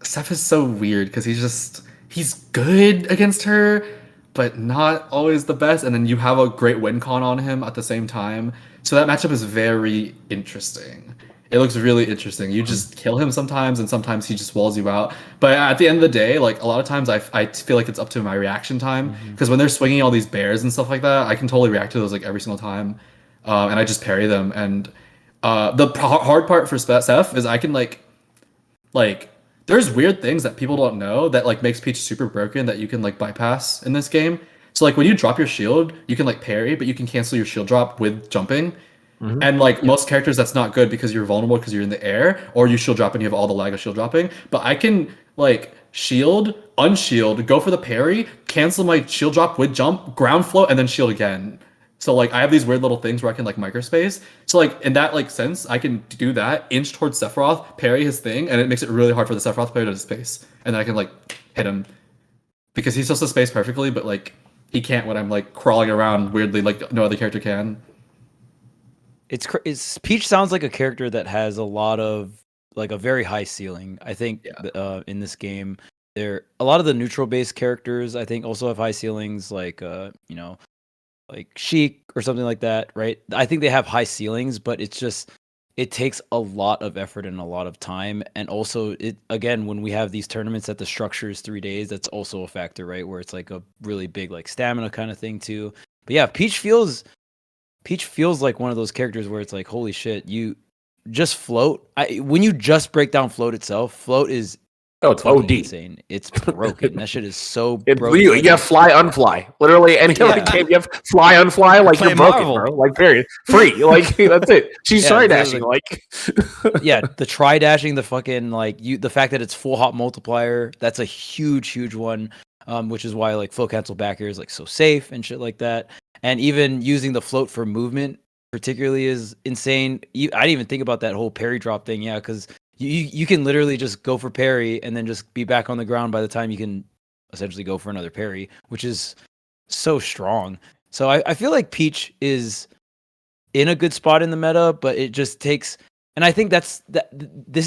Seth is so weird because he's good against her, but not always the best. And then you have a great win con on him at the same time. So that matchup is very interesting. It looks really interesting. You just kill him sometimes, and sometimes he just walls you out. But at the end of the day, like a lot of times, I feel like it's up to my reaction time because when they're swinging all these bears and stuff like that, I can totally react to those like every single time, and I just parry them. And hard part for Seth is I can like there's weird things that people don't know that like makes Peach super broken that you can like bypass in this game. So like when you drop your shield, you can like parry, but you can cancel your shield drop with jumping. And like most characters, that's not good because you're vulnerable because you're in the air, or you shield drop and you have all the lag of shield dropping. But I can like shield, unshield, go for the parry, cancel my shield drop with jump, ground float, and then shield again. So like I have these weird little things where I can like microspace. So like in that like sense, I can do that, inch towards Sephiroth, parry his thing, and it makes it really hard for the Sephiroth player to space. And then I can like hit him because he's supposed to space perfectly, but like he can't when I'm like crawling around weirdly like no other character can. It's Peach sounds like a character that has a lot of like a very high ceiling. I think in this game, there a lot of the neutral based characters I think also have high ceilings, like you know, like Sheik or something like that, right? I think they have high ceilings, but it's just it takes a lot of effort and a lot of time, and also it again when we have these tournaments that the structure is 3 days, that's also a factor, right? Where it's like a really big like stamina kind of thing too. But yeah, Peach feels like one of those characters where it's like, holy shit, you just float. When you just break down float itself, float is It's fucking OD. insane. It's broken. That shit is so It's broken. you have fly unfly. Literally any other game you have fly unfly, like Play you're broken, Marvel. bro. Like period. Free. Like that's it. She's Yeah, try there's dashing, a- like Yeah, the try dashing, the fucking like the fact that it's full hop multiplier, that's a huge one. Which is why like float cancel back air is like so safe and shit like that. And even using the float for movement particularly is insane. I didn't even think about that whole parry drop thing. Yeah, because you can literally just go for parry and then just be back on the ground by the time you can essentially go for another parry, which is so strong. So I feel like Peach is in a good spot in the meta, but it just takes. And I think this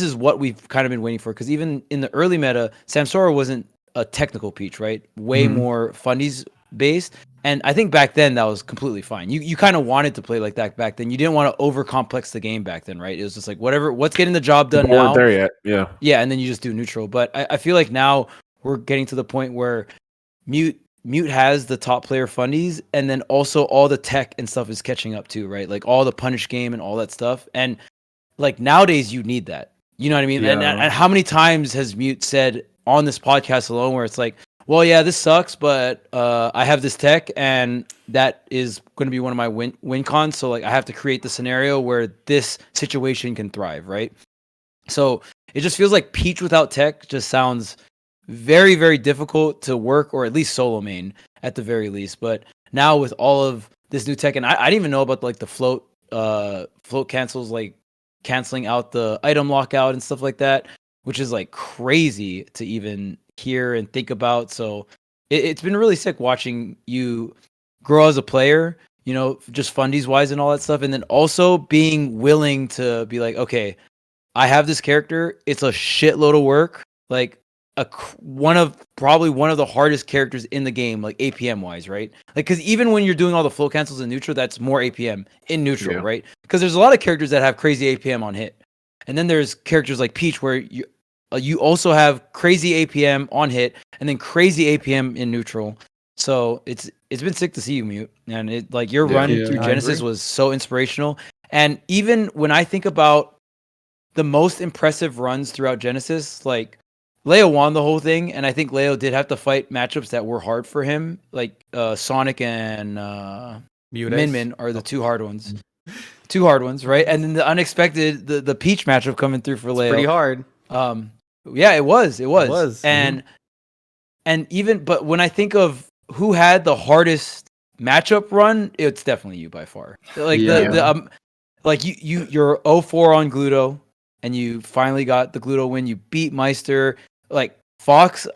is what we've kind of been waiting for, because even in the early meta, Samsora wasn't a technical Peach, right? Way more fundies based. And I think back then that was completely fine. You kind of wanted to play like that back then. You didn't want to over complex the game back then, right? It was just like what's getting the job done we weren't now. there yet. Yeah. Yeah, and then you just do neutral. But I feel like now we're getting to the point where Mute has the top player fundies, and then also all the tech and stuff is catching up too, right? Like all the punish game and all that stuff. And like nowadays you need that. You know what I mean? Yeah. And how many times has Mute said on this podcast alone where it's like, well, yeah, this sucks, but I have this tech, and that is going to be one of my win cons. So like I have to create the scenario where this situation can thrive, right? So it just feels like Peach without tech just sounds very, very difficult to work, or at least solo main at the very least. But now with all of this new tech, and I didn't even know about like the float cancels, like canceling out the item lockout and stuff like that, which is like crazy to even hear and think about. So it's been really sick watching you grow as a player, you know, just fundies wise and all that stuff. And then also being willing to be like, okay, I have this character. It's a shitload of work. Like probably one of the hardest characters in the game, like APM wise, right? Like, because even when you're doing all the flow cancels in neutral, that's more APM in neutral, right? Because there's a lot of characters that have crazy APM on hit. And then there's characters like Peach where you also have crazy APM on hit and then crazy APM in neutral. So it's been sick to see you, Mute. And it like your run through Genesis was so inspirational. And even when I think about the most impressive runs throughout Genesis, like Leo won the whole thing, and I think Leo did have to fight matchups that were hard for him, like Sonic and Min Min are the two hard ones. Two hard ones, right? And then the unexpected, the Peach matchup coming through for Leo. Pretty hard. Yeah, it was. And even, but when I think of who had the hardest matchup run, it's definitely you by far. Like like you're 0-4 on Gluto, and you finally got the Gluto win. You beat Meister. Like Fox,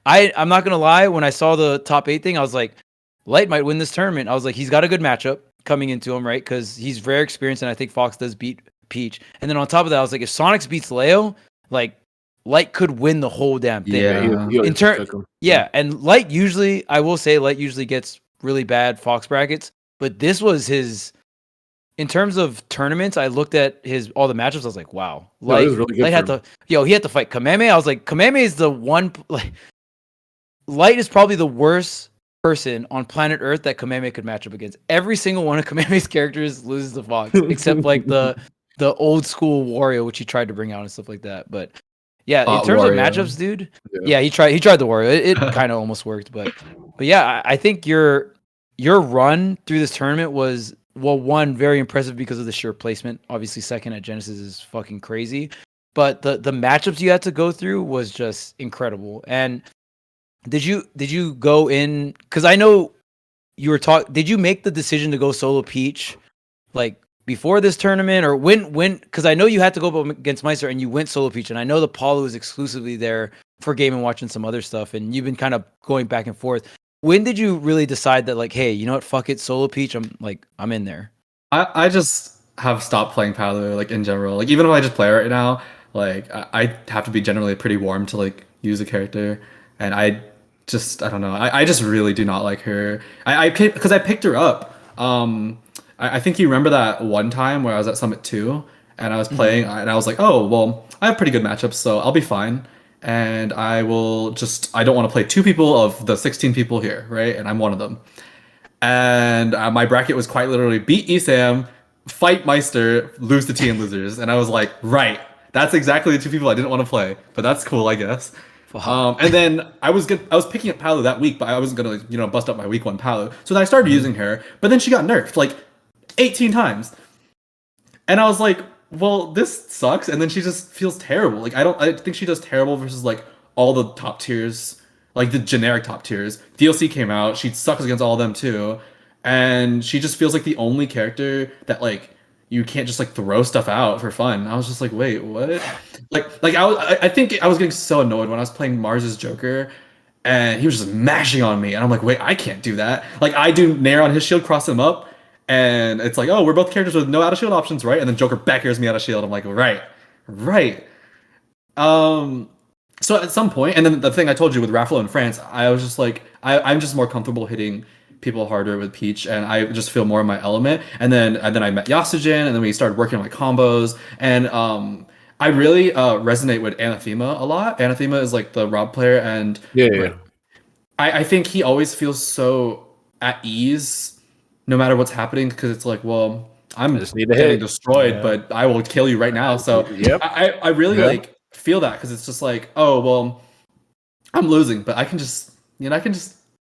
I'm not gonna lie. When I saw the top 8 thing, I was like, Light might win this tournament. I was like, he's got a good matchup coming into him, right? Because he's very experienced, and I think Fox does beat Peach. And then on top of that, I was like, if Sonics beats Leo, like Light could win the whole damn thing. Yeah. And Light usually, I will say, Light usually gets really bad Fox brackets, but this was his. In terms of tournaments, I looked at all the matchups. I was like, wow, Light, really Light had to, he had to fight Kameme. I was like, Kameme is the one. Like, Light is probably the worst person on planet Earth that Kameme could match up against. Every single one of Kameme's characters loses to Fox, except like the old school Wario, which he tried to bring out and stuff like that. But yeah, in terms Wario. of matchups, dude, yeah, he tried the Wario. It kind of almost worked, but yeah, I think your run through this tournament was, well, one, very impressive because of the sheer placement. Obviously, second at Genesis is fucking crazy, but the matchups you had to go through was just incredible. And did you go in, because I know you were did you make the decision to go solo Peach like before this tournament, or when because I know you had to go up against Meister and you went solo Peach, and I know the Paulo is exclusively there for Game and watching some other stuff, and you've been kind of going back and forth. When did you really decide that, like, hey, you know what, fuck it, solo Peach, I'm in there? I just have stopped playing Palu, like, in general. Like, even if I just play right now, like, I have to be generally pretty warm to, like, use a character. And I don't know. I just really do not like her. Because I picked her up. I think you remember that one time where I was at Summit 2 and I was playing and I was like, oh, well, I have pretty good matchups, so I'll be fine. And I don't want to play 2 people of the 16 people here, right? And I'm one of them. And my bracket was quite literally beat ESAM, fight Meister, lose to TN Losers. And I was like, right, that's exactly the 2 people I didn't want to play, but that's cool, I guess. And then I was picking up Palu that week, but I wasn't gonna bust up my week 1 Palu. So then I started using her, but then she got nerfed like 18 times, and I was like, well, this sucks. And then she just feels terrible. Like I think she does terrible versus like all the top tiers, like the generic top tiers. DLC came out, she sucks against all of them too, and she just feels like the only character that like you can't just like throw stuff out for fun. I was just like, wait, what? I think I was getting so annoyed when I was playing Mars's Joker, and he was just mashing on me, and I'm like, wait, I can't do that. Like, I do Nair on his shield, cross him up, and it's like, oh, we're both characters with no out of shield options, right? And then Joker back airs me out of shield. I'm like, right. So at some point, and then the thing I told you with Raffalo in France, I was just like, I'm just more comfortable hitting people harder with Peach, and I just feel more in my element. And then I met Yasujin, and then we started working on my combos, and I really resonate with Anathema a lot. Anathema is like the Rob player, and I think he always feels so at ease no matter what's happening, because it's like, well, I'm just getting destroyed, but I will kill you right now. So I really like feel that, because it's just like, oh, well, I'm losing, but I can just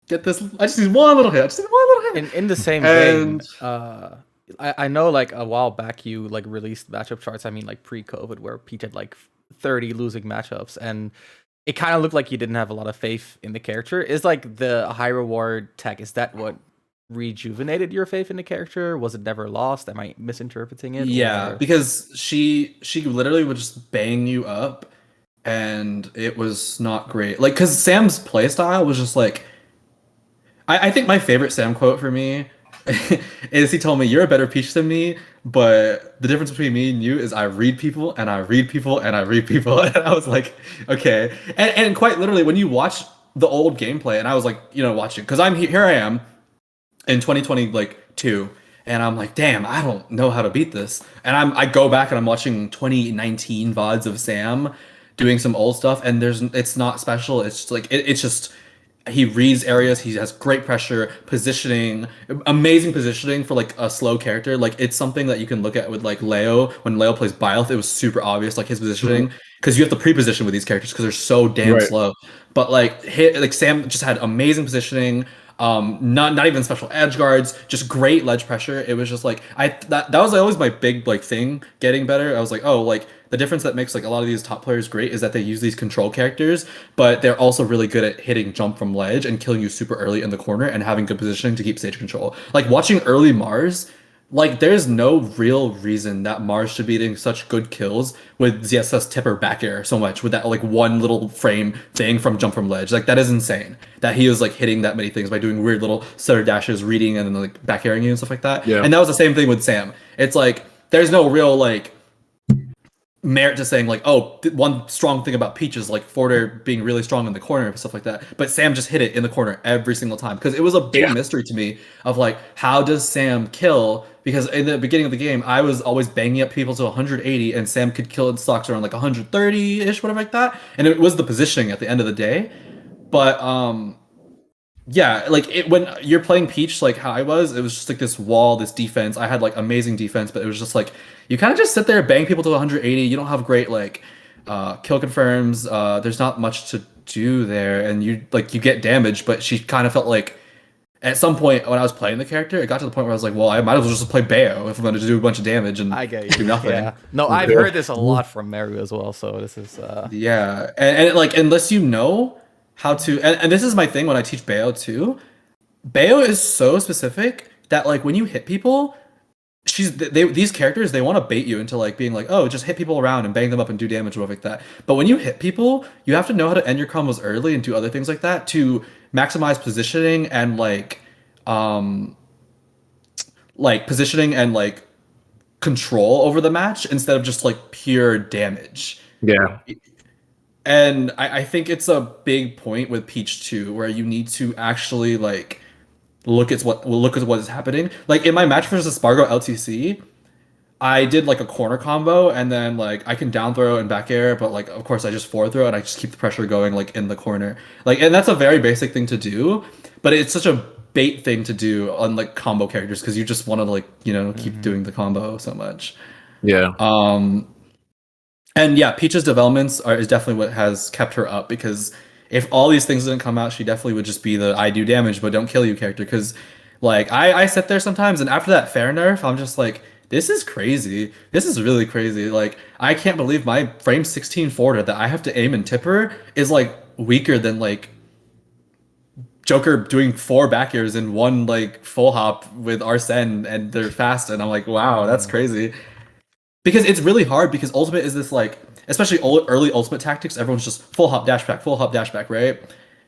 get this. I just need one little hit. In the same vein, I know like a while back you like released matchup charts. I mean, like pre-COVID, where Peach had like 30 losing matchups, and it kind of looked like you didn't have a lot of faith in the character. Is like the high reward tech, is that what rejuvenated your faith in the character? Was it never lost? Am I misinterpreting it? Yeah, because she literally would just bang you up, and it was not great. Like, because Sam's playstyle was just like, I think my favorite Sam quote for me is, he told me, you're a better Peach than me, but the difference between me and you is I read people, and I read people, and I read people. And I was like, okay. And quite literally, when you watch the old gameplay, and I was like, watching, because here I am in 2022, and I'm like, damn, I don't know how to beat this. And I go back and I'm watching 2019 VODs of Sam doing some old stuff, and it's not special. It's just like, it's just, he reads areas, he has great pressure, positioning, amazing positioning for like a slow character. Like, it's something that you can look at with like Leo. When Leo plays Byleth, it was super obvious, like his positioning, because you have to pre-position with these characters because they're so damn slow. But like Sam just had amazing positioning, not even special edge guards, just great ledge pressure. It was just like, that was always my big like thing getting better. I was like, oh, like the difference that makes like a lot of these top players great is that they use these control characters, but they're also really good at hitting jump from ledge and killing you super early in the corner and having good positioning to keep stage control. Like, watching early Mars like there's no real reason that Mars should be getting such good kills with ZSS tipper back air so much with that like one little frame thing from jump from ledge. Like that is insane. That he was like hitting that many things by doing weird little stutter dashes, reading and then like back airing you and stuff like that. Yeah. And that was the same thing with Sam. It's like there's no real like merit to saying like, oh, one strong thing about Peach is like forwarder being really strong in the corner and stuff like that. But Sam just hit it in the corner every single time because it was a big mystery to me of like, how does Sam kill? Because in the beginning of the game, I was always banging up people to 180 and Sam could kill in stocks around like 130-ish, whatever like that. And it was the positioning at the end of the day. But yeah, like when you're playing Peach, like how I was, it was just like this wall, this defense. I had like amazing defense, but it was just like you kind of just sit there, bang people to 180. You don't have great like kill confirms. There's not much to do there, and you get damaged. But she kind of felt like at some point when I was playing the character, it got to the point where I was like, well, I might as well just play Bayo if I'm going to do a bunch of damage and I get you. do nothing. Yeah. No, I've heard this a lot from Maru as well. So this is Yeah, and like unless you know how to, and this is my thing when I teach Bayo too. Bayo is so specific that like when you hit people, these characters, they want to bait you into like being like, oh, just hit people around and bang them up and do damage or like that. But when you hit people, you have to know how to end your combos early and do other things like that to maximize positioning and like positioning and like control over the match instead of just like pure damage. Yeah. And I think it's a big point with Peach too, where you need to actually like look at what is happening. Like in my match versus Spargo LTC, I did like a corner combo and then like I can down throw and back air, but like of course I just forward throw and I just keep the pressure going like in the corner. Like, and that's a very basic thing to do, but it's such a bait thing to do on like combo characters because you just want to like, you know, keep doing the combo so much. Yeah. And yeah, Peach's developments is definitely what has kept her up because if all these things didn't come out, she definitely would just be the I do damage but don't kill you character. Because like I sit there sometimes and after that fair nerf, I'm just like, this is crazy. This is really crazy. Like I can't believe my frame 16 forwarder that I have to aim and tipper is like weaker than like Joker doing 4 back airs in one like full hop with Arsene and they're fast and I'm like, wow, that's crazy. Because it's really hard because Ultimate is this like, especially early Ultimate tactics, everyone's just full hop dash back, right?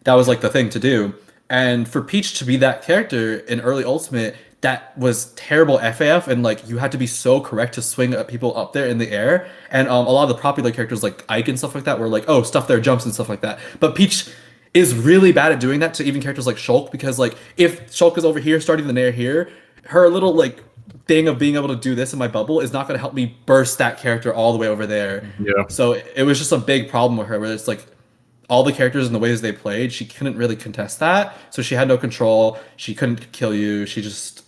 That was like the thing to do. And for Peach to be that character in early Ultimate, that was terrible FAF and like you had to be so correct to swing at people up there in the air. And a lot of the popular characters like Ike and stuff like that were like, oh, stuff their jumps and stuff like that. But Peach is really bad at doing that to even characters like Shulk because like if Shulk is over here starting the nair here, her little like thing of being able to do this in my bubble is not going to help me burst that character all the way over there. Yeah. So it was just a big problem with her where it's like all the characters and the ways they played, she couldn't really contest that. So she had no control. She couldn't kill you. She just,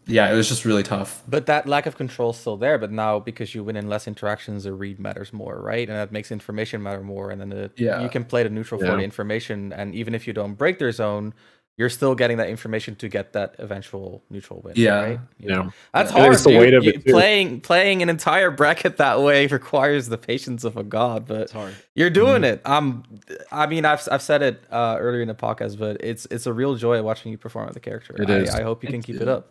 yeah, it was just really tough. But that lack of control is still there. But now because you win in less interactions, the read matters more, right? And that makes information matter more. And then you can play the neutral for the information. And even if you don't break their zone, you're still getting that information to get that eventual neutral win. Yeah. Right? Yeah. That's And hard. it's the Dude. weight of it, too. Playing an entire bracket that way requires the patience of a god, but It's hard. you're doing it. I mean, I've said it earlier in the podcast, but it's a real joy watching you perform with the character. It is. I hope you can keep it up.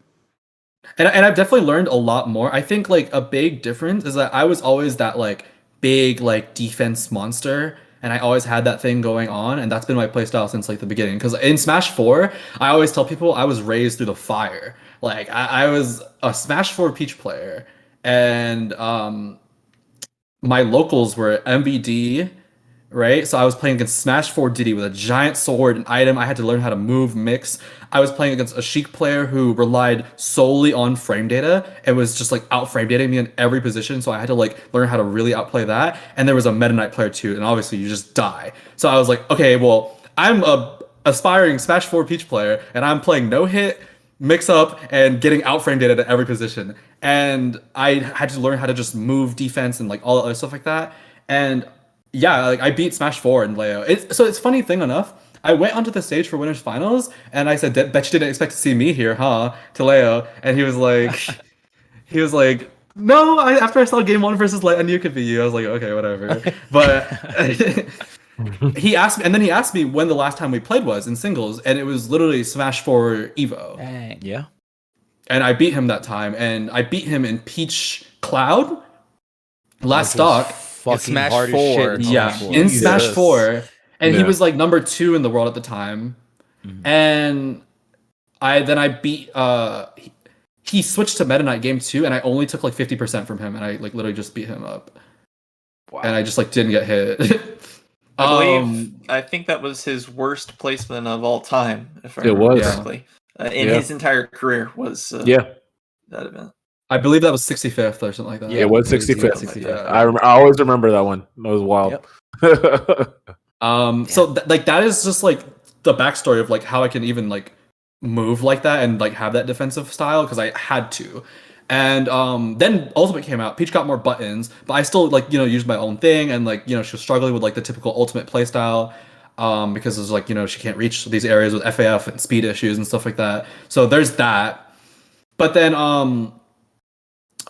And I've definitely learned a lot more. I think like a big difference is that I was always that like big like defense monster. And I always had that thing going on, and that's been my playstyle since like the beginning. Because in Smash 4, I always tell people I was raised through the fire. Like I was a Smash 4 Peach player, and my locals were MVD, right? So I was playing against Smash 4 Diddy with a giant sword and item. I had to learn how to move, mix. I was playing against a Sheik player who relied solely on frame data and was just like out frame dating me in every position. So I had to like learn how to really outplay that. And there was a Meta Knight player too, and obviously you just die. So I was like, okay, well, I'm a aspiring Smash 4 Peach player, and I'm playing no hit, mix up, and getting out frame data at every position. And I had to learn how to just move defense and like all the other stuff like that. And yeah, like I beat Smash 4 in Leo. So it's funny thing enough. I went onto the stage for winners finals and I said, bet you didn't expect to see me here, huh? To Leo. And he was like, no, after I saw game 1 versus Leo, I knew it could be you. I was like, okay, whatever. But he asked me when the last time we played was in singles, and it was literally Smash 4 Evo. Dang. Yeah. and I beat him that time, and I beat him in Peach Cloud last stock. Fucking Smash hard as 4. shit. Yeah, Smash 4. in Smash 4, and he Yeah. was like number 2 in the world at the time. And I beat he switched to Meta Knight game 2, and I only took like 50% from him, and I like literally just beat him up. Wow. And I just like didn't get hit. I think that was his worst placement of all time, if I It remember was. correctly. In Yeah. his entire career was Yeah, that event. I believe that was 65th or something like that. Yeah, it was it was 65th. 65th. I always remember that one. That was wild. So like that is just like the backstory of like how I can even like move like that and like have that defensive style, because I had to. And then Ultimate came out. Peach got more buttons, but I still like used my own thing, and like she was struggling with like the typical Ultimate playstyle, because it's like she can't reach these areas with FAF and speed issues and stuff like that. So there's that. But then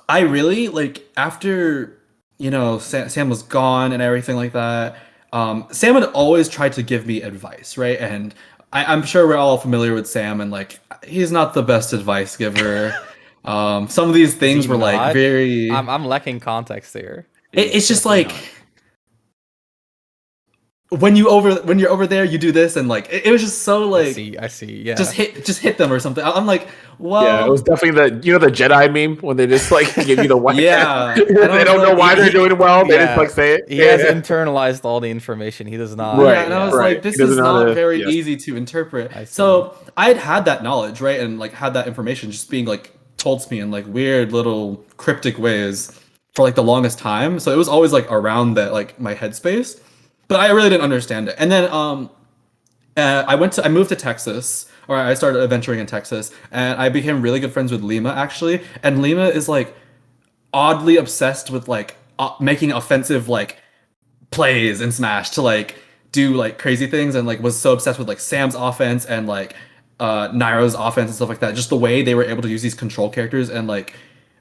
I really like after Sam was gone and everything like that. Sam had always tried to give me advice, right? And I'm sure we're all familiar with Sam, and like he's not the best advice giver. Some of these things were like not? very. I'm lacking context here. It's just like when you're over there, you do this, and like it was just so like I see. Yeah. just hit them or something. I'm like, well, Yeah, it was definitely the Jedi meme when they just like give you the white. Yeah. they don't know why they're doing well. They just Yeah. like say it. He has internalized all the information. He does not. Right. Yeah, and I was right. like, this He doesn't is know not the- very yes. easy to interpret. I see. So I'd had that knowledge, right, and like had that information just being like told to me in like weird little cryptic ways for like the longest time. So it was always like around that like my headspace, but I really didn't understand it. And then I moved to Texas, or I started adventuring in Texas, and I became really good friends with Lima actually. And Lima is like oddly obsessed with like making offensive like plays in Smash to like do like crazy things, and like was so obsessed with like Sam's offense and like Nairo's offense and stuff like that. Just the way they were able to use these control characters and like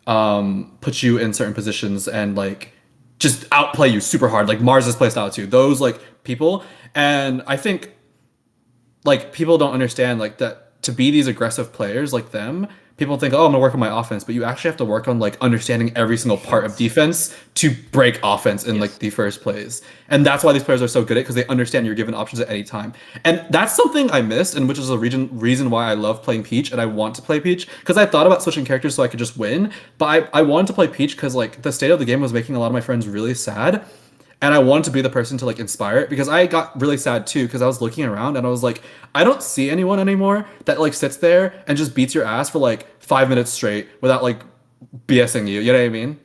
put you in certain positions and like just outplay you super hard. Like Mars' playstyle too. Those like people, and I think like people don't understand like that to be these aggressive players like them. People think, oh, I'm gonna work on my offense, but you actually have to work on like understanding every single part of defense to break offense in like the first plays. And that's why these players are so good at, because they understand you're given options at any time. And that's something I missed, and which is a reason why I love playing Peach and I want to play Peach, because I thought about switching characters so I could just win, but I wanted to play Peach because like the state of the game was making a lot of my friends really sad. And I wanted to be the person to like inspire it, because I got really sad too, because I was looking around and I was like, I don't see anyone anymore that like sits there and just beats your ass for like 5 minutes straight without like BSing you. You know what I mean?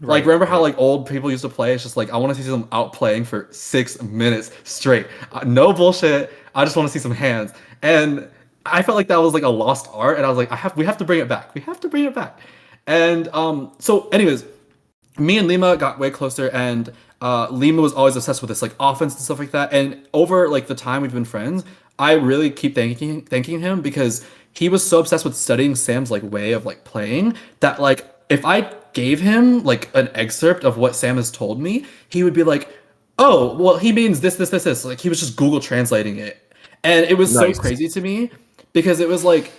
Like, remember how like old people used to play? It's just like, I want to see them outplaying for 6 minutes straight. No bullshit. I just want to see some hands. And I felt like that was like a lost art, and I was like, we have to bring it back. We have to bring it back. And so anyways, me and Lima got way closer, and Lima was always obsessed with this like offense and stuff like that. And over like the time we've been friends, I really keep thanking him, because he was so obsessed with studying Sam's like way of like playing that like if I gave him like an excerpt of what Sam has told me, he would be like, oh, well, he means this. Like he was just Google translating it. And it was Nice. so crazy to me, because it was like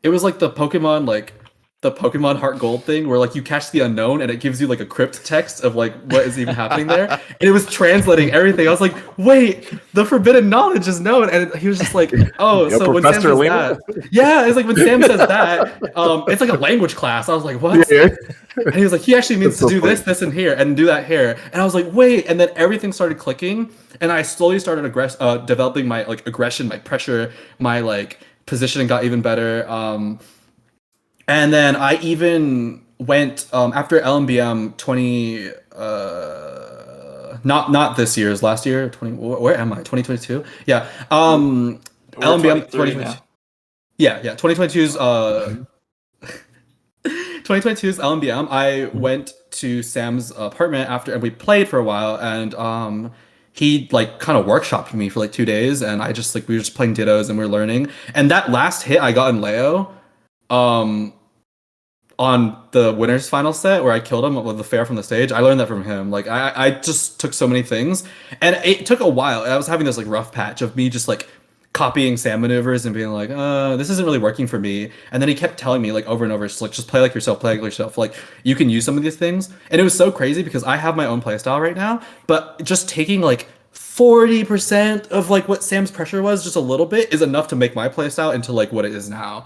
the Pokemon Heart Gold thing where like you catch the unknown and it gives you like a crypt text of like what is even happening there. And it was translating everything. I was like, wait, the forbidden knowledge is known. And he was just like, oh, Yeah, so when Sam Professor says Lima? that, yeah, it's like when Sam says that, it's like a language class. I was like, what? Yeah. And he was like, he actually means That's to so do this, funny. this, and here, and do that here. And I was like, wait. And then everything started clicking, and I slowly started developing my like aggression, my pressure, my like positioning got even better. And then I even went after LMBM 20. Not this year's, last year. 20. Where am I? 2022. Yeah. LMBM 2022. Yeah. 2022's 2022's LMBM. I went to Sam's apartment after, and we played for a while, and he like kind of workshopped me for like 2 days, and I just like we were just playing Dittos and we were learning. And that last hit I got in Leo, on the winner's final set where I killed him with the fair from the stage, I learned that from him. Like I just took so many things, and it took a while. I was having this like rough patch of me just like copying Sam maneuvers and being like, this isn't really working for me. And then he kept telling me like over and over, just play like yourself, play like yourself. Like you can use some of these things. And it was so crazy because I have my own playstyle right now, but just taking like 40% of like what Sam's pressure was, just a little bit, is enough to make my playstyle into like what it is now.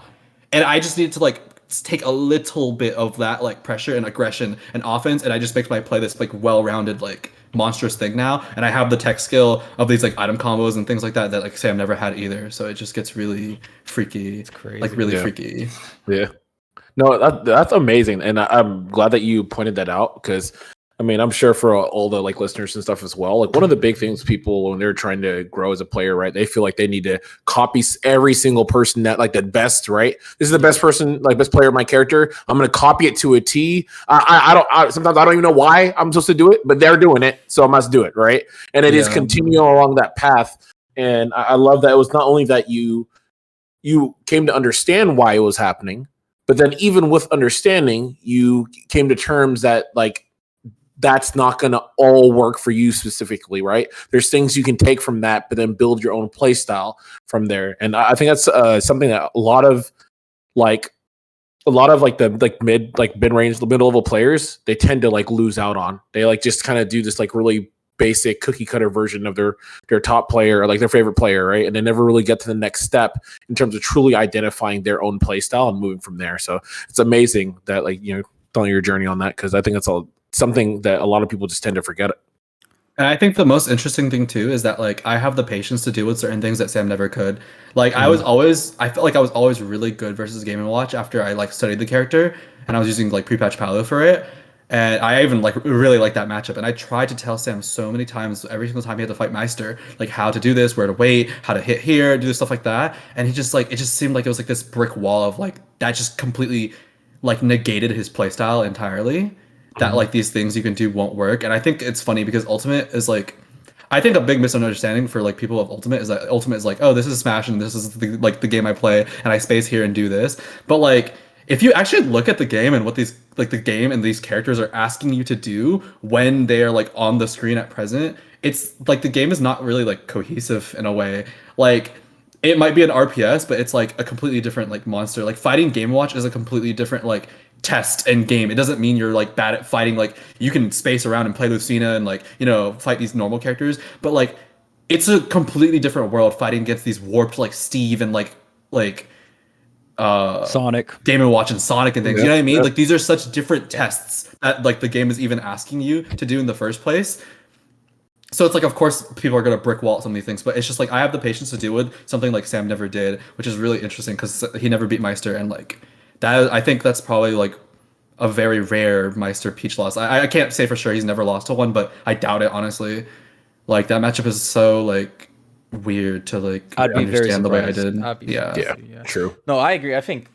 And I just need to like take a little bit of that like pressure and aggression and offense, and I just make my play this like well-rounded like monstrous thing now. And I have the tech skill of these like item combos and things like that like Sam never had either. So it just gets really freaky. It's crazy. Like really freaky. Yeah. No, that's amazing, and I'm glad that you pointed that out because, I mean, I'm sure for all the like listeners and stuff as well. Like one of the big things people when they're trying to grow as a player, right? They feel like they need to copy every single person that like the best, right? This is the best person, like best player of my character. I'm gonna copy it to a T. Sometimes I don't even know why I'm supposed to do it, but they're doing it, so I must do it, right? And it is continuing along that path. And I love that it was not only that you came to understand why it was happening, but then even with understanding, you came to terms that like that's not going to all work for you specifically, right? There's things you can take from that, but then build your own play style from there. And I think that's something that a lot of the mid-range, the middle level players, they tend to like lose out on. They like just kind of do this like really basic cookie cutter version of their top player or like their favorite player, right? And they never really get to the next step in terms of truly identifying their own play style and moving from there. So it's amazing that like, you know, telling your journey on that, because I think that's all something that a lot of people just tend to forget it. And I think the most interesting thing too is that like I have the patience to deal with certain things that Sam never could. Like I felt like I was always really good versus Game & Watch after I like studied the character and I was using like pre-patch Paolo for it. And I even like really like that matchup. And I tried to tell Sam so many times, every single time he had to fight Meister, like how to do this, where to wait, how to hit here, do stuff like that. And he just like, it just seemed like it was like this brick wall of like, that just completely like negated his playstyle entirely. That like these things you can do won't work. And I think it's funny because Ultimate is like, I think a big misunderstanding for like people of Ultimate is that Ultimate is like, oh, this is Smash and this is the game I play and I space here and do this. But like, if you actually look at the game and what these like the game and these characters are asking you to do when they are like on the screen at present, it's like the game is not really like cohesive in a way. Like it might be an RPS, but it's like a completely different like monster. Like fighting Game & Watch is a completely different like test and game. It doesn't mean you're like bad at fighting. Like you can space around and play Lucina and like, you know, fight these normal characters, but like it's a completely different world fighting against these warped like Steve and like Sonic, Game & Watch and Sonic and things. You know what I mean? Like these are such different tests that like the game is even asking you to do in the first place. So it's like, of course, people are going to brick wall some of these things, but it's just like I have the patience to deal with something like Sam never did, which is really interesting because he never beat Meister, and like that, I think that's probably like a very rare Meister Peach loss. I can't say for sure he's never lost to one, but I doubt it honestly. Like that matchup is so like weird to like understand the way I did. Yeah, true. No, I agree. I think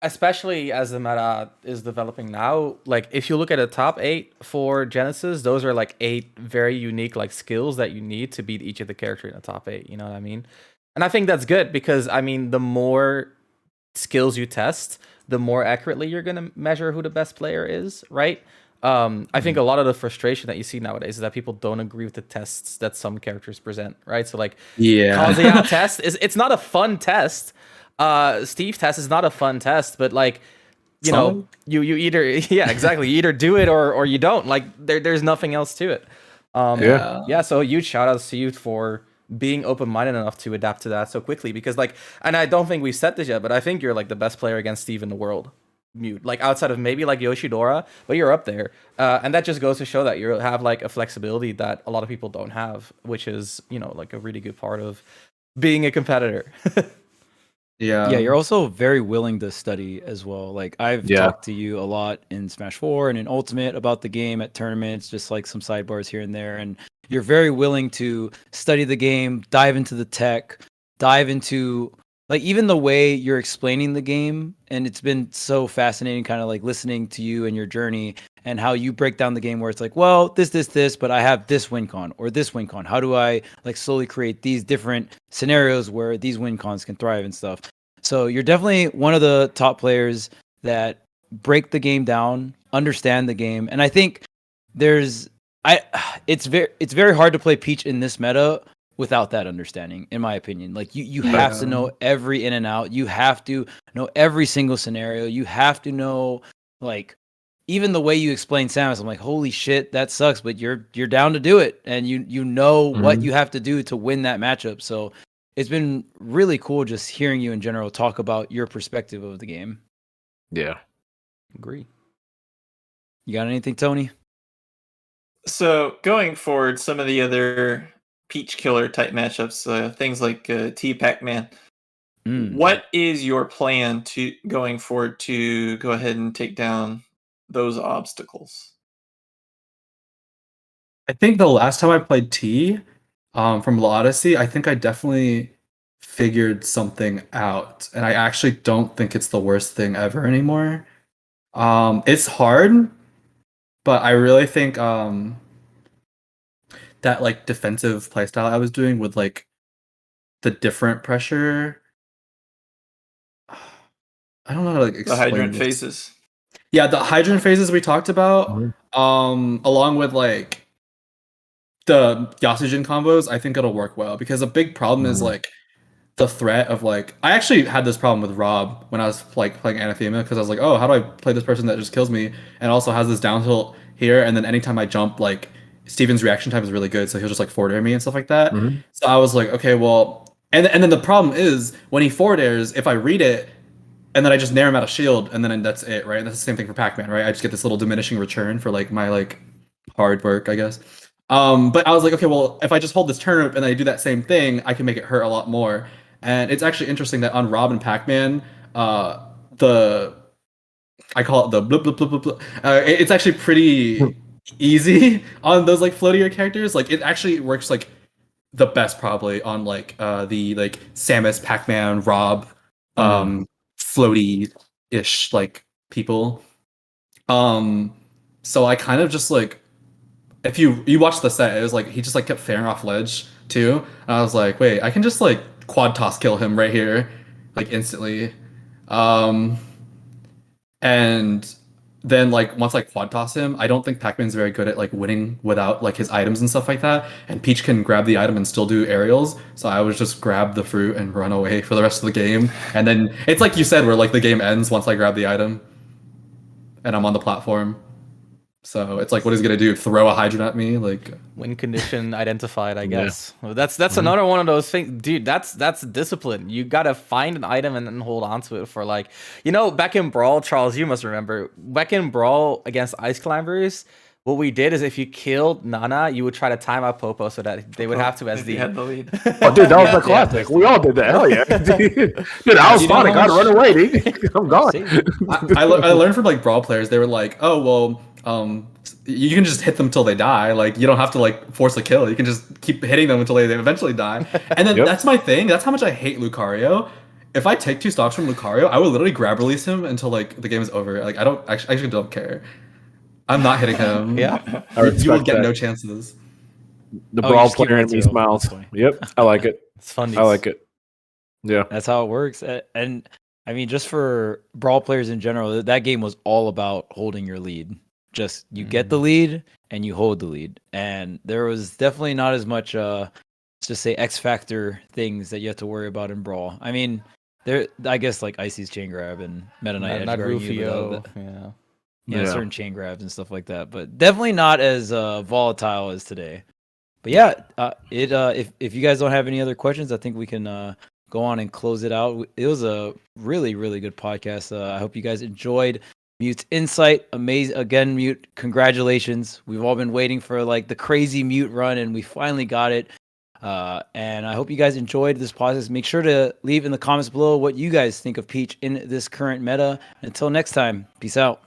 especially as the meta is developing now, like if you look at the top 8 for Genesis, those are like 8 very unique like skills that you need to beat each of the characters in the top 8. You know what I mean? And I think that's good because I mean, the more skills you test, the more accurately you're going to measure who the best player is, right? I think a lot of the frustration that you see nowadays is that people don't agree with the tests that some characters present, right? So like, Kazuya test it's not a fun test. Steve test is not a fun test, but like, you know, you either exactly, you either do it or you don't. Like there's nothing else to it. So huge shout outs to you for being open-minded enough to adapt to that so quickly, because like, and I don't think we've said this yet, but I think you're like the best player against Steve in the world, Mute, like outside of maybe like Yoshidora, but you're up there, and that just goes to show that you have like a flexibility that a lot of people don't have, which is, you know, like a really good part of being a competitor. Yeah, you're also very willing to study as well. Like I've talked to you a lot in Smash 4 and in Ultimate about the game at tournaments, just like some sidebars here and there, and you're very willing to study the game, dive into the tech, dive into like even the way you're explaining the game. And it's been so fascinating kind of like listening to you and your journey and how you break down the game where it's like, well, this, but I have this win con or this win con. How do I like slowly create these different scenarios where these win cons can thrive and stuff? So you're definitely one of the top players that break the game down, understand the game. And I think it's very hard to play Peach in this meta without that understanding, in my opinion. Like you have to know every in and out. You have to know every single scenario. You have to know like even the way you explain Samus. I'm like, holy shit, that sucks, but you're down to do it, and you know what you have to do to win that matchup. So it's been really cool just hearing you in general talk about your perspective of the game. Yeah. Agree. You got anything, Tony? So going forward, some of the other Peach Killer type matchups, things like T Pac-Man. What is your plan to going forward to go ahead and take down those obstacles? I think the last time I played T, from Odyssey, I think I definitely figured something out, and I actually don't think it's the worst thing ever anymore. It's hard, but I really think that like defensive playstyle I was doing with like the different pressure. I don't know how to like The explain hydrant this. phases. Yeah, the hydrant phases we talked about, along with like the Yasujin combos, I think it'll work well because a big problem is like the threat of like I actually had this problem with Rob when I was like playing Anathema because I was like, oh, how do I play this person that just kills me and also has this down tilt here, and then anytime I jump, like Steven's reaction time is really good, so he'll just like forward air me and stuff like that. So I was like, okay, well, and then the problem is when he forward airs, if I read it and then I just nair him out of shield and then that's it, right? And that's the same thing for Pac-Man, right? I just get this little diminishing return for like my like hard work, I guess. But I was like, okay, well, if I just hold this turnip and I do that same thing, I can make it hurt a lot more. And it's actually interesting that on Rob and Pac-Man, I call it the blip blip blip blip blip. It's actually pretty easy on those like floatier characters. Like it actually works like the best probably on like the like Samus, Pac-Man, Rob, floaty-ish like people. So I kind of just like if you watch the set, it was like he just like kept fairing off ledge too. And I was like, wait, I can just like quad toss kill him right here, like instantly. And then like once I quad toss him, I don't think Pac-Man's very good at like winning without like his items and stuff like that. And Peach can grab the item and still do aerials. So I would just grab the fruit and run away for the rest of the game. And then it's like you said, where like the game ends once I grab the item and I'm on the platform. So it's like, what is he gonna do? Throw a hydrant at me? Like Win condition identified, I guess. Well, that's another one of those things, dude. That's discipline. You gotta find an item and then hold on to it for like, back in Brawl, Charles, you must remember. Back in Brawl against Ice Climbers, what we did is if you killed Nana, you would try to time out Popo so that they would have to If you had the lead. Oh, dude, that was the classic. We all did that. Hell yeah, dude. I was fine. I gotta run away, dude. I'm gone. I learned from like Brawl players. They were like, oh well. You can just hit them till they die. Like you don't have to like force a kill. You can just keep hitting them until they eventually die. And then that's my thing. That's how much I hate Lucario. If I take 2 stocks from Lucario, I will literally grab release him until like the game is over. Like I actually don't care. I'm not hitting him. Yeah, you will get no chances. The Brawl player in me smiles. Yep, I like it. it's fun. I like it. Yeah, That's how it works. And I mean, just for Brawl players in general, that game was all about holding your lead. Just you get the lead and you hold the lead, and there was definitely not as much let's just say X factor things that you have to worry about in Brawl. I mean, I guess like Icy's chain grab and Meta Knight not edgeguarding Rufio. yeah, certain chain grabs and stuff like that, but definitely not as volatile as today. But yeah, if you guys don't have any other questions, I think we can go on and close it out. It was a really, really good podcast. I hope you guys enjoyed Mute's insight. Amazing. Again, Mute, congratulations. We've all been waiting for like the crazy Mute run, and we finally got it. And I hope you guys enjoyed this podcast. Make sure to leave in the comments below what you guys think of Peach in this current meta. Until next time, peace out.